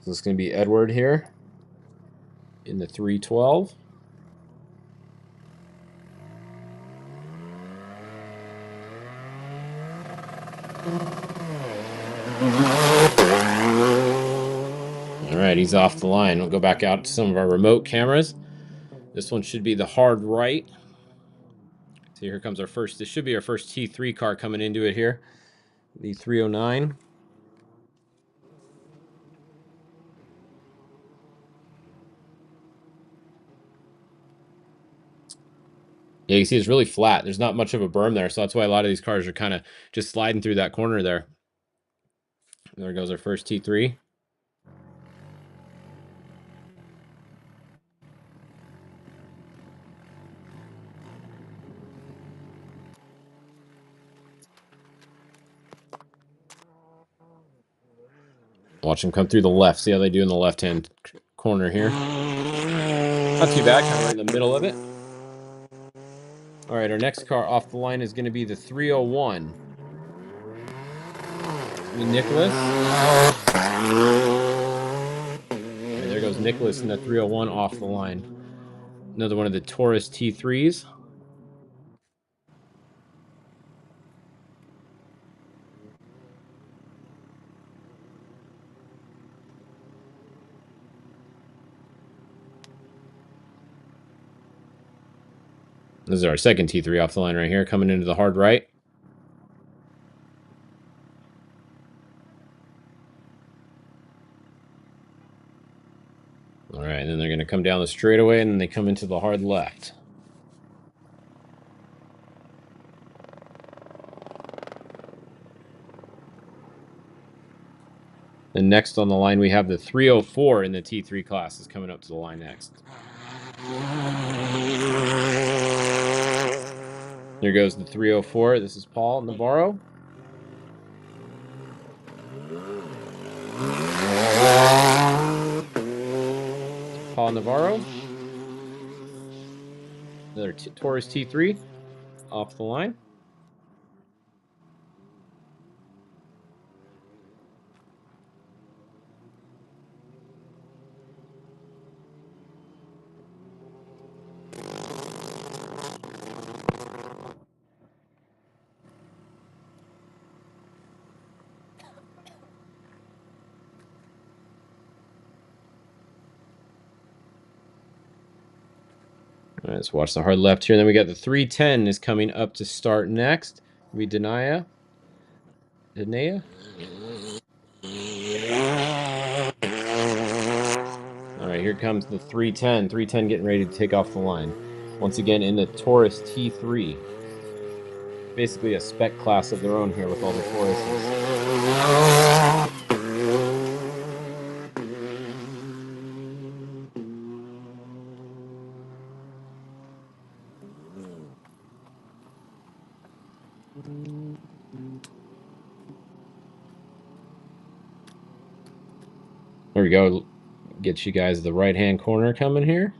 So it's going to be Edward here in the 312. All right, he's off the line. We'll go back out to some of our remote cameras. This one should be the hard right. So here comes our first. This should be our first T3 car coming into it here. The 309. Yeah, you see it's really flat. There's not much of a berm there, so that's why a lot of these cars are kind of just sliding through that corner there. There goes our first T3. Watch them come through the left. See how they do in the left-hand corner here. Not too bad, kind of right in the middle of it. All right, our next car off the line is going to be the 301. Nicholas. And there goes Nicholas in the 301 off the line. Another one of the Taurus T3s. This is our second T3 off the line right here, coming into the hard right. All right, and then they're going to come down the straightaway, and then they come into the hard left. And next on the line, we have the 304 in the T3 class is coming up to the line next. There goes the 304. This is Paul Navarro. Paul Navarro. Another Taurus T3 off the line. All right, let's watch the hard left here. Then we got the 310 is coming up to start next. We Denea. All right, here comes the 310. 310 getting ready to take off the line. Once again in the Taurus T3. Basically a spec class of their own here with all the Tauruses. There we go. Get you guys the right-hand corner coming here.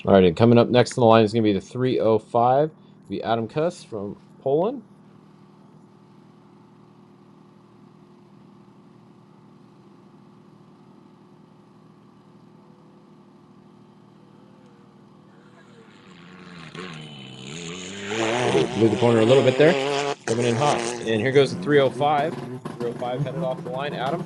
All right, and coming up next on the line is going to be the 305, the Adam Kuss from Poland. Blew the corner a little bit there. Coming in hot. And here goes the 305. 305 headed off the line. Adam.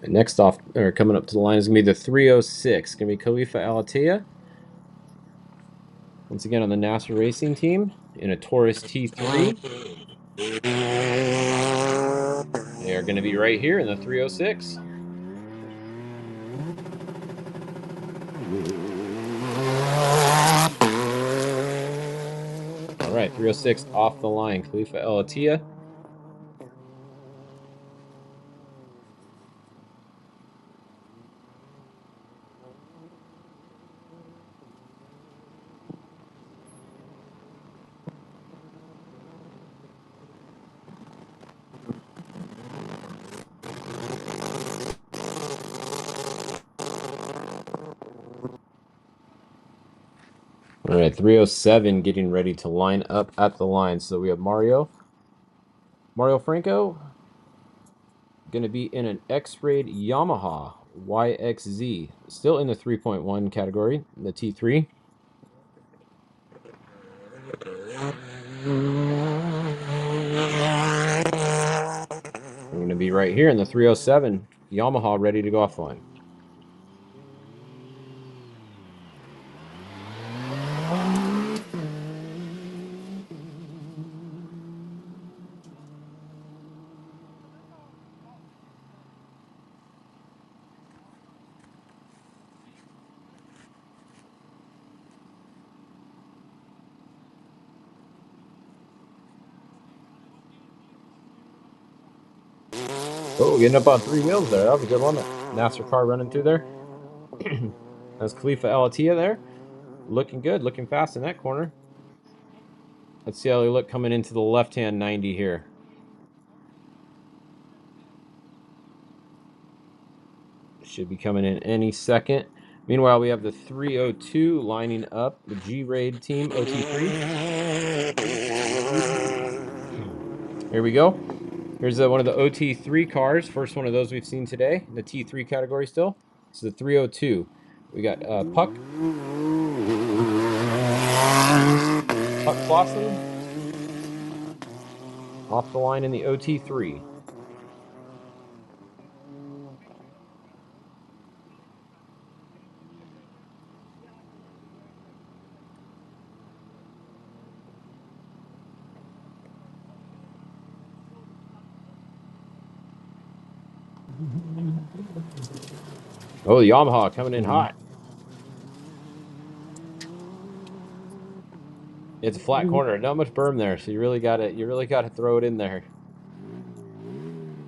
And next off, or coming up to the line, is going to be the 306. Going to be Khalifa Al Attiyah. Once again on the NASA Racing team in a Taurus T3. They are going to be right here in the 306. All right, 306 off the line, Khalifa El Attiyah. All right, 307 getting ready to line up at the line. So we have Mario Franco, going to be in an X-Raid Yamaha YXZ, still in the 3.1 category, the T3. We're going to be right here in the 307 Yamaha, ready to go off the line. Oh, getting up on three wheels there. That was a good one. That NASA car running through there. That's Khalifa El Attiyah there. Looking good, looking fast in that corner. Let's see how they look coming into the left-hand 90 here. Should be coming in any second. Meanwhile, we have the 302 lining up, the G-Raid team, OT3. Here we go. Here's one of the OT3 cars. First one of those we've seen today, the T3 category still. This is the 302. We got Puck Clausen off the line in the OT3. Oh, the Yamaha coming in hot. It's a flat corner, not much berm there, so you really gotta throw it in there.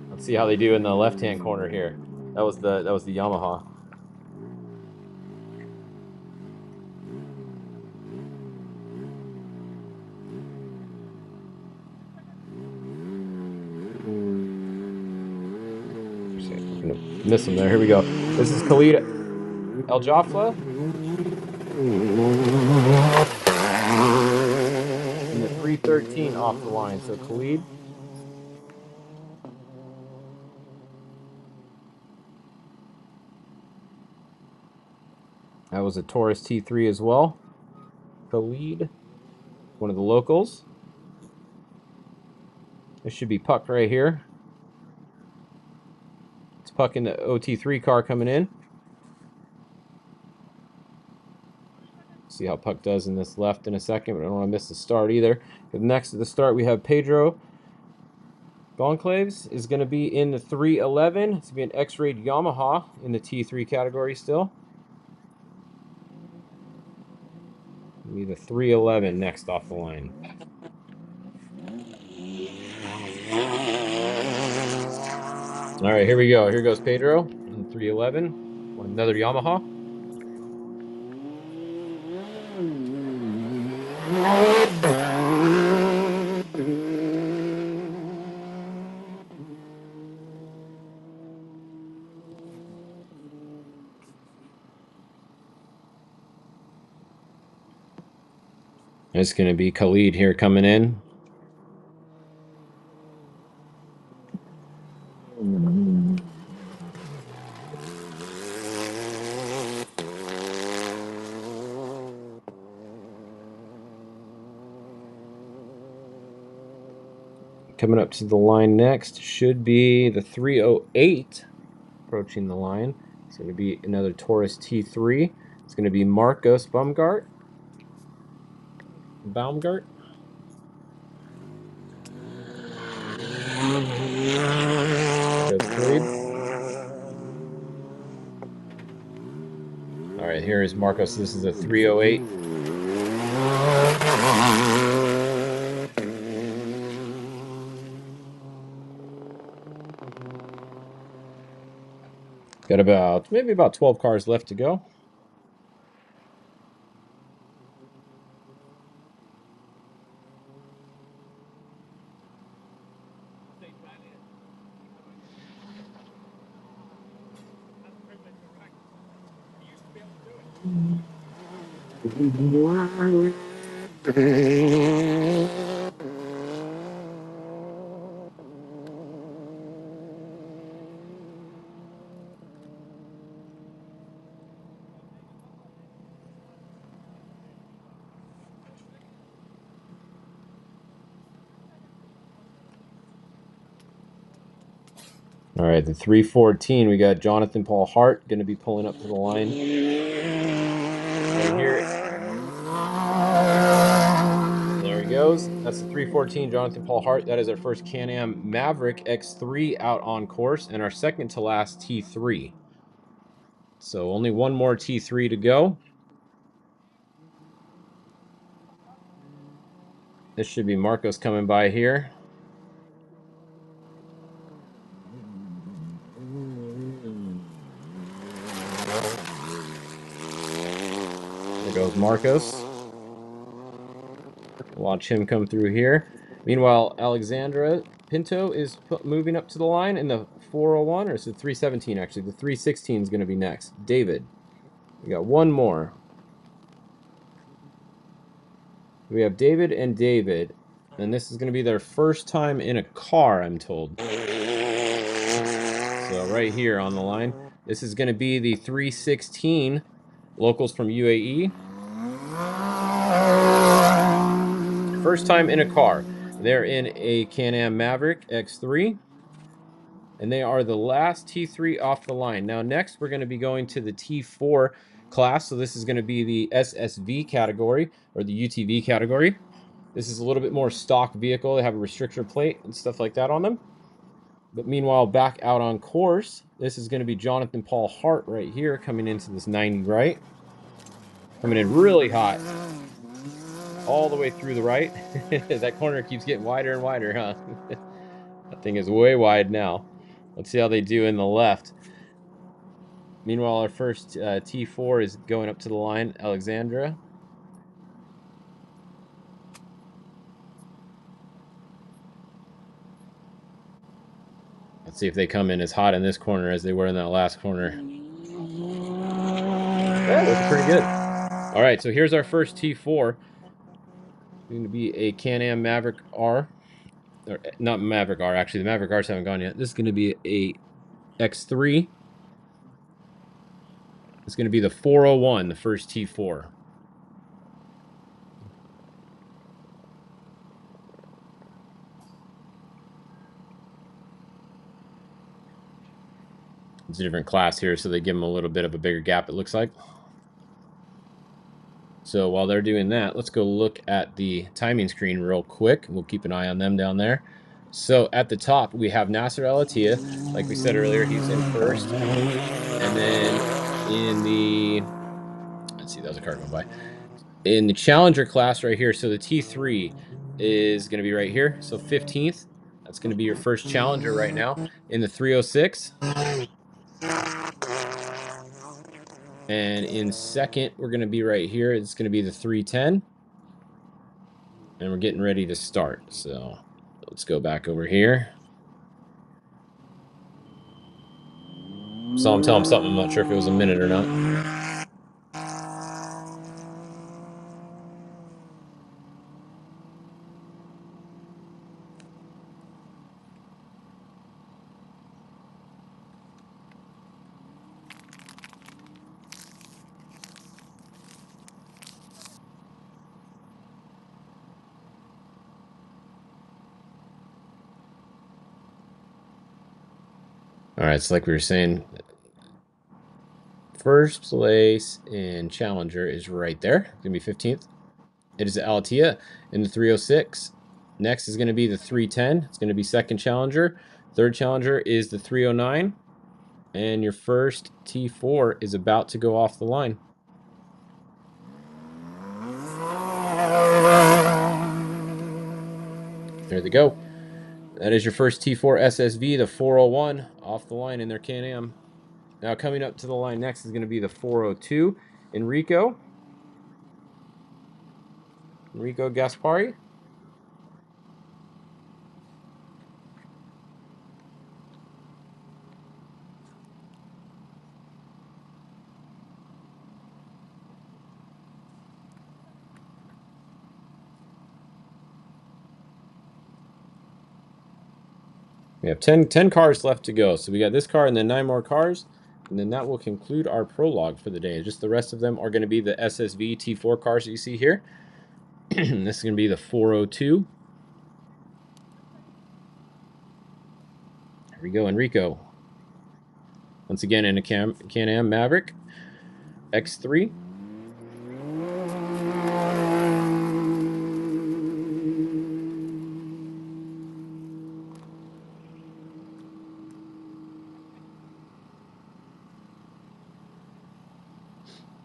Let's see how they do in the left-hand corner here. That was the Yamaha. I'm gonna miss him there. Here we go. This is Khalid El Jafla in the 313 off the line. So Khalid. That was a Taurus T3 as well. Khalid, one of the locals. This should be Puck right here. It's Puck in the OT3 car coming in. See how Puck does in this left in a second, but I don't want to miss the start either. Next to the start, we have Pedro Goncalves is going to be in the 311. It's going to be an X-Raid Yamaha in the T3 category still. It'll be the 311 next off the line. All right, here we go. Here goes Pedro in the 311. Another Yamaha. It's going to be Khalid here coming in. Coming up to the line next should be the 308 approaching the line. It's going to be another Taurus T3. It's going to be Marcos Baumgart. All right, here is Marcos. This is a 308. Got maybe about 12 cars left to go. All right, the 314, we got Jonathan Paul Hart going to be pulling up to the line. Right here. There he goes. That's the 314, Jonathan Paul Hart. That is our first Can-Am Maverick X3 out on course and our second to last T3. So only one more T3 to go. This should be Marcos coming by here. There goes Marcos. Watch him come through here. Meanwhile, Alexandra Pinto is moving up to the line in the 401, or is it 317 actually? The 316 is going to be next. David. We got one more. We have David and David, and this is going to be their first time in a car, I'm told. So right here on the line, this is going to be the 316 locals from UAE. First time in a car. They're in a Can-Am Maverick X3. And they are the last T3 off the line. Now next we're going to be going to the T4 class. So this is going to be the SSV category, or the UTV category. This is a little bit more stock vehicle. They have a restrictor plate and stuff like that on them. But meanwhile, back out on course, this is going to be Jonathan Paul Hart right here coming into this 90 right. Coming in really hot. All the way through the right. That corner keeps getting wider and wider, huh? That thing is way wide now. Let's see how they do in the left. Meanwhile, our first T4 is going up to the line, Alexandra. Let's see if they come in as hot in this corner as they were in that last corner. Yeah, looking pretty good. All right, so here's our first T4. It's going to be a Can-Am Maverick R. Or not Maverick R, actually. The Maverick Rs haven't gone yet. This is going to be a X3. It's going to be the 401, the first T4. It's a different class here, so they give them a little bit of a bigger gap, it looks like. So while they're doing that, let's go look at the timing screen real quick. We'll keep an eye on them down there. So at the top, we have Nasser Al Attiyah. Like we said earlier, he's in first. And then in the, let's see, that was a car going by. In the Challenger class right here, so the T3 is going to be right here. So 15th, that's going to be your first Challenger right now. In the 306. And in second, we're going to be right here. It's going to be the 310. And we're getting ready to start. So let's go back over here. Saw him tell him something. I'm not sure if it was a minute or not. All right, so like we were saying, first place in Challenger is right there. It's going to be 15th. It is Alatia in the 306. Next is going to be the 310. It's going to be second Challenger. Third Challenger is the 309. And your first T4 is about to go off the line. There they go. That is your first T4 SSV, the 401, off the line in their Can-Am. Now coming up to the line next is going to be the 402, Enrico Gaspari. We have 10 cars left to go. So we got this car and then 9 more cars. And then that will conclude our prologue for the day. Just the rest of them are going to be the SSV T4 cars that you see here. This is going to be the 402. There we go, Enrico. Once again in a Can-Am Maverick X3.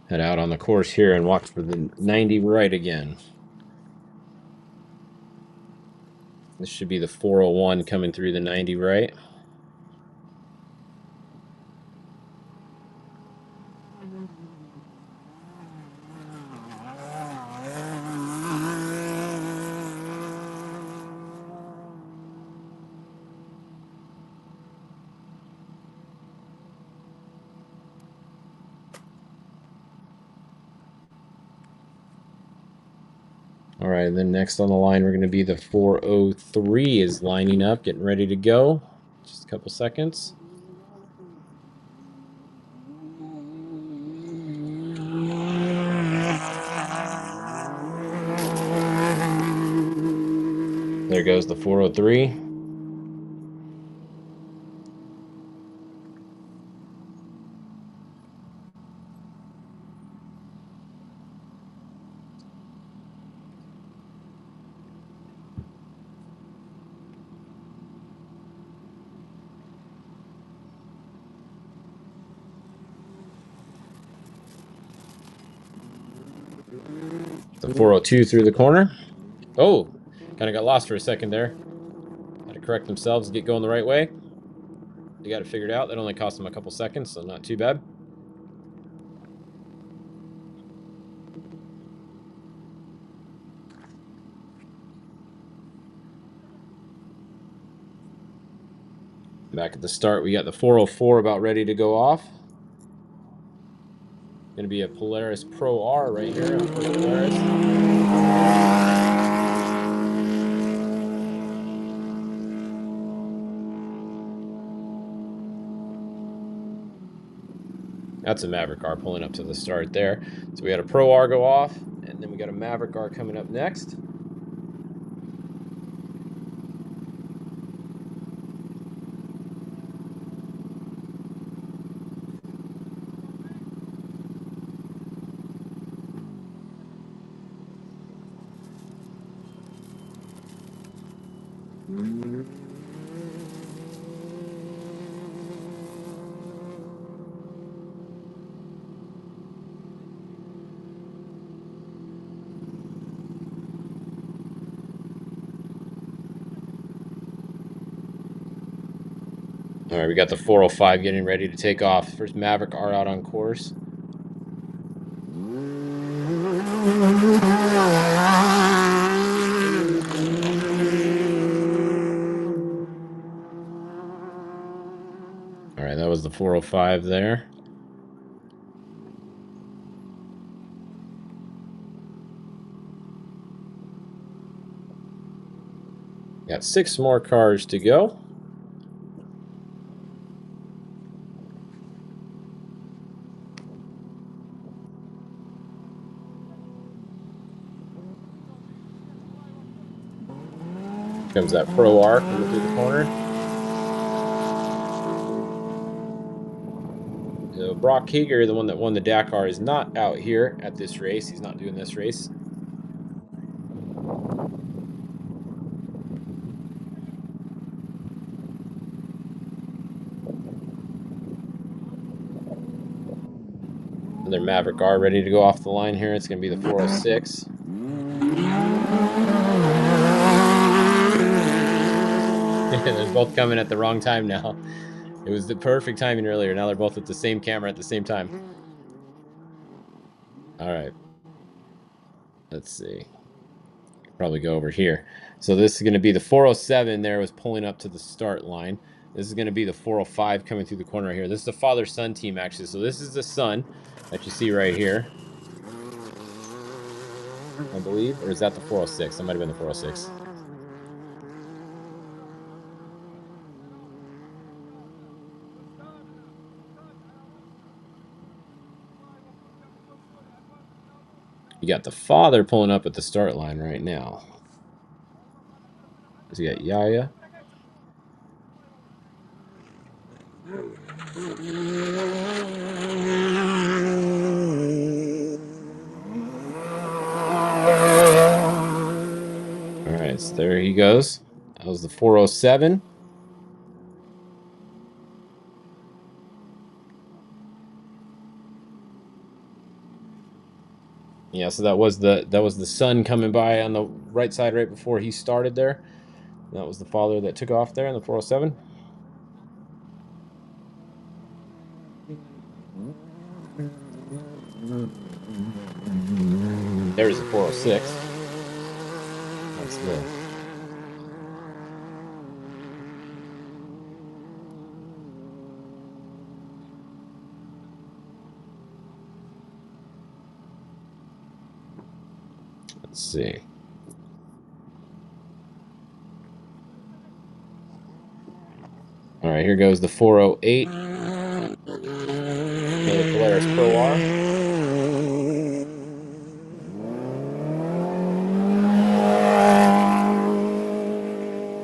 Head out on the course here and watch for the 90 right again. This should be the 401 coming through the 90 right. All right, and then next on the line, we're going to be the 403 is lining up, getting ready to go. Just a couple seconds. There goes the 403. The 402 through the corner. Oh, kind of got lost for a second there. Had to correct themselves and get going the right way. They got it figured out. That only cost them a couple seconds, so not too bad. Back at the start, we got the 404 about ready to go off. Going to be a Polaris Pro R right here. Polaris. That's a Maverick R pulling up to the start there. So we had a Pro R go off, and then we got a Maverick R coming up next. All right, we got the 405 getting ready to take off. First Maverick R out on course. All right, that was the 405 there. Got 6 more cars to go. Comes that Pro R coming through the corner. So Brock Hager, the one that won the Dakar, is not out here at this race. He's not doing this race. Another Maverick R ready to go off the line here. It's going to be the 406. They're both coming at the wrong time now. It was the perfect timing earlier. Now they're both at the same camera at the same time. All right. Let's see. Probably go over here. So this is going to be the 407 there was pulling up to the start line. This is going to be the 405 coming through the corner right here. This is the father-son team, actually. So this is the son that you see right here, I believe. Or is that the 406? That might have been the 406. You got the father pulling up at the start line right now. So you got Yaya. All right, so there he goes. That was the 407. Yeah, so that was the son coming by on the right side right before he started there. That was the father that took off there in the 407. There's the 406. That's the... Let's see. All right, here goes the 408. Another Polaris Pro R.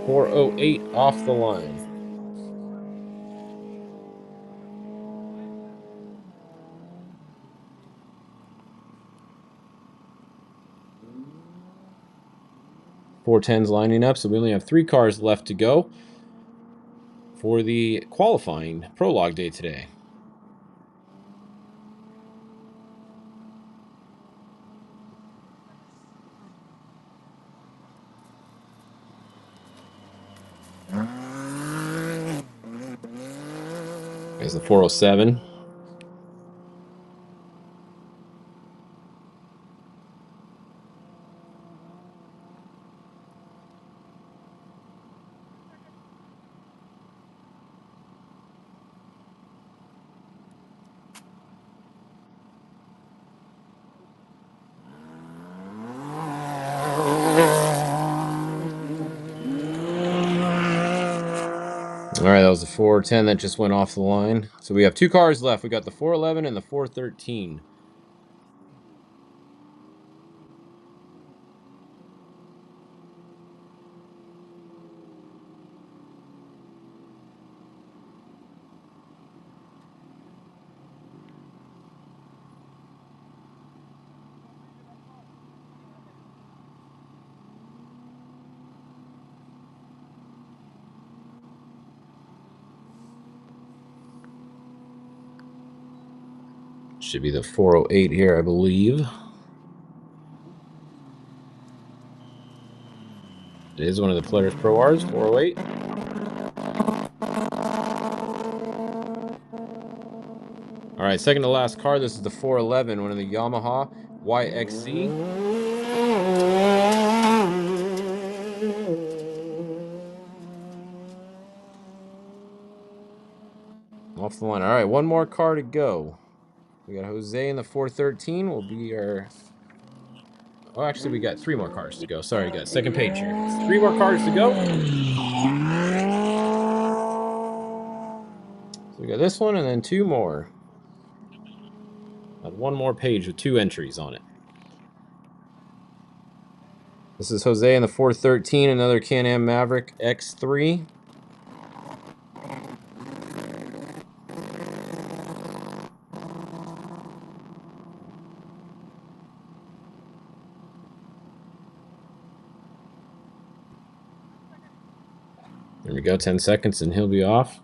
408 off the line. Four tens lining up, so we only have 3 cars left to go for the qualifying prologue day today. There's the 407. All right, that was the 410 that just went off the line. So we have 2 cars left. We got the 411 and the 413. Should be the 408 here, I believe. It is one of the Polaris Pro Rs, 408. All right, second to last car. This is the 411, one of the Yamaha YXZ. Off the line. All right, one more car to go. We got Jose in the 413. Will be our... Oh, actually, we got 3 more cars to go. Sorry, got second page here. 3 more cars to go. So we got this one and then 2 more. Got 1 more page with 2 entries on it. This is Jose in the 413, another Can-Am Maverick X3. There we go, 10 seconds and he'll be off.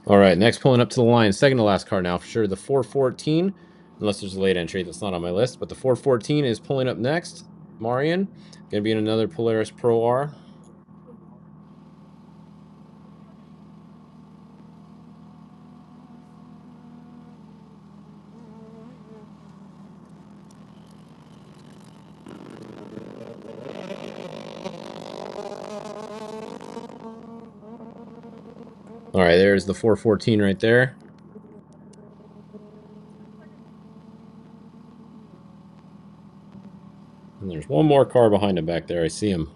All right, next pulling up to the line, second to last car now for sure, the 414, unless there's a late entry that's not on my list, but the 414 is pulling up next. Marian, gonna be in another Polaris Pro R. All right, there's the 414 right there. And there's one more car behind him back there. I see him.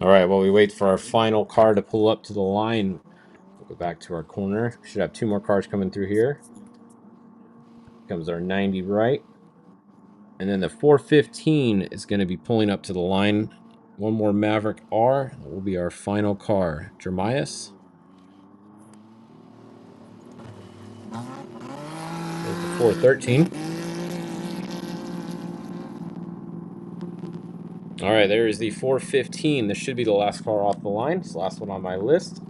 All right, while we wait for our final car to pull up to the line, we'll go back to our corner. We should have two more cars coming through here. Comes our 90 right. And then the 415 is going to be pulling up to the line. One more Maverick R. That will be our final car. Jeremias. There's the 413. All right, there is the 415. This should be the last car off the line. It's the last one on my list.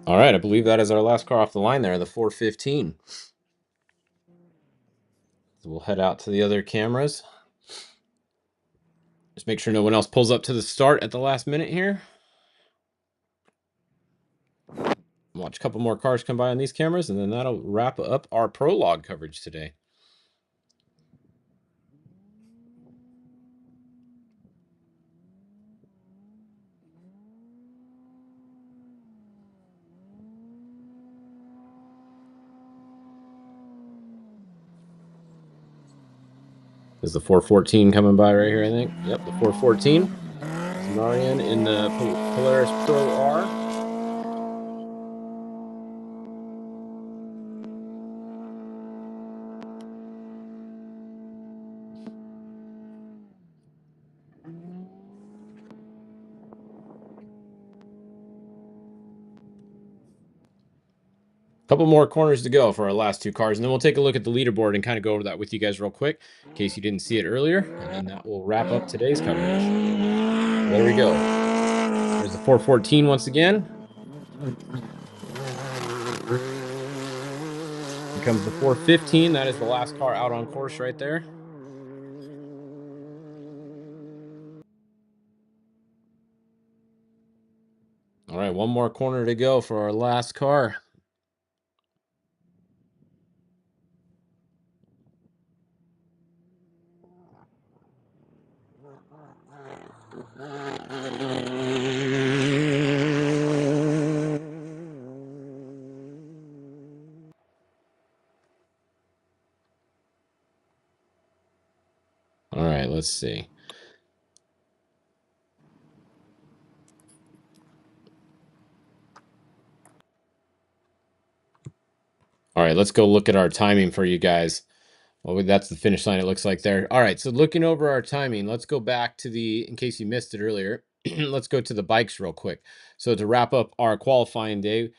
All right, I believe that is our last car off the line there, the 415. So we'll head out to the other cameras. Just make sure no one else pulls up to the start at the last minute here. Watch a couple more cars come by on these cameras, and then that'll wrap up our prologue coverage today. Is the 414 coming by right here, I think? Yep, the 414. Marian in the Polaris Pro R. Couple more corners to go for our last two cars, and then we'll take a look at the leaderboard and kind of go over that with you guys real quick, in case you didn't see it earlier, and then that will wrap up today's coverage. There we go. There's the 414 once again. Here comes the 415. That is the last car out on course right there. All right, one more corner to go for our last car. All right, let's see. All right, let's go look at our timing for you guys. Well, that's the finish line, it looks like there. All right, so looking over our timing, let's go back to the, in case you missed it earlier, let's go to the bikes real quick. So to wrap up our qualifying day,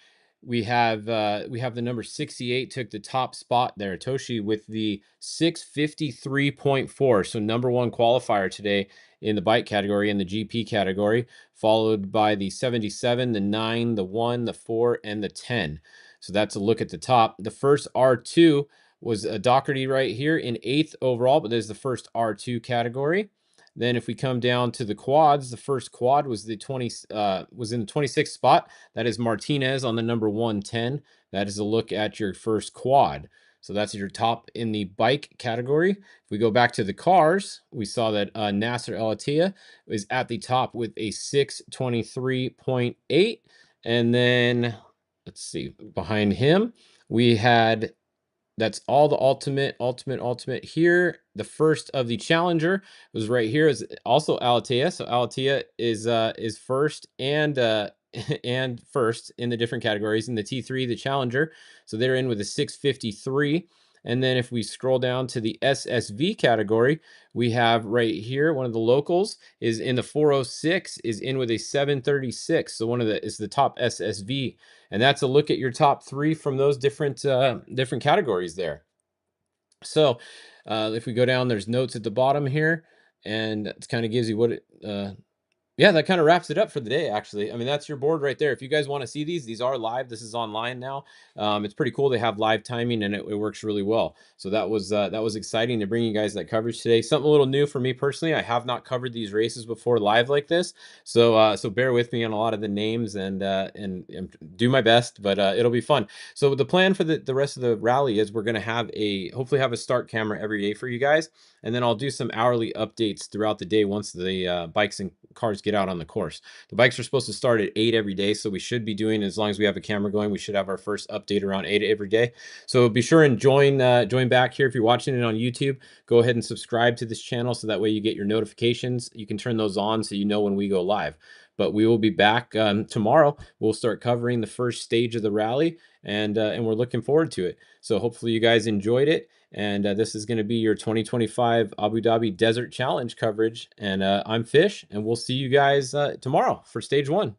we have the number 68 took the top spot there, Toshi, with the 6:53.4. So number one qualifier today in the bike category, in the GP category, followed by the 77, the 9, the 1, the 4, and the 10. So that's a look at the top. The first R2 was a Doherty right here in 8th overall, but this is the first R2 category. Then if we come down to the quads, the first quad was the was in the 26th spot. That is Martinez on the number 110. That is a look at your first quad. So that's your top in the bike category. If we go back to the cars, we saw that Nasser El Attiyah is at the top with a 623.8. And then let's see, behind him, we had, that's all the ultimate here. The first of the challenger was right here, is also Alatea. So Alatea is first and and first in the different categories. In the T3, the challenger, so they're in with a 653. And then if we scroll down to the SSV category, we have right here, one of the locals is in the 406, is in with a 736. So one of the is the top SSV. And that's a look at your top 3 from those different different categories there. So if we go down, there's notes at the bottom here, and it kind of gives you what it yeah, that kind of wraps it up for the day, actually. I mean, that's your board right there. If you guys want to see these are live. This is online now. It's pretty cool. They have live timing, and it works really well. So that was exciting to bring you guys that coverage today. Something a little new for me personally. I have not covered these races before live like this, so so bear with me on a lot of the names and do my best, but it'll be fun. So the plan for the rest of the rally is we're going to have hopefully have a start camera every day for you guys, and then I'll do some hourly updates throughout the day once the bikes and cars get out on the course. The bikes are supposed to start at 8 every day, so we should be doing, as long as we have a camera going, we should have our first update around 8 every day. So be sure and join back here. If you're watching it on YouTube, go ahead and subscribe to this channel, so that way you get your notifications. You can turn those on so you know when we go live. But we will be back tomorrow. We'll start covering the first stage of the rally, and we're looking forward to it. So hopefully you guys enjoyed it. And this is going to be your 2025 Abu Dhabi Desert Challenge coverage. And I'm Fish, and we'll see you guys tomorrow for stage 1.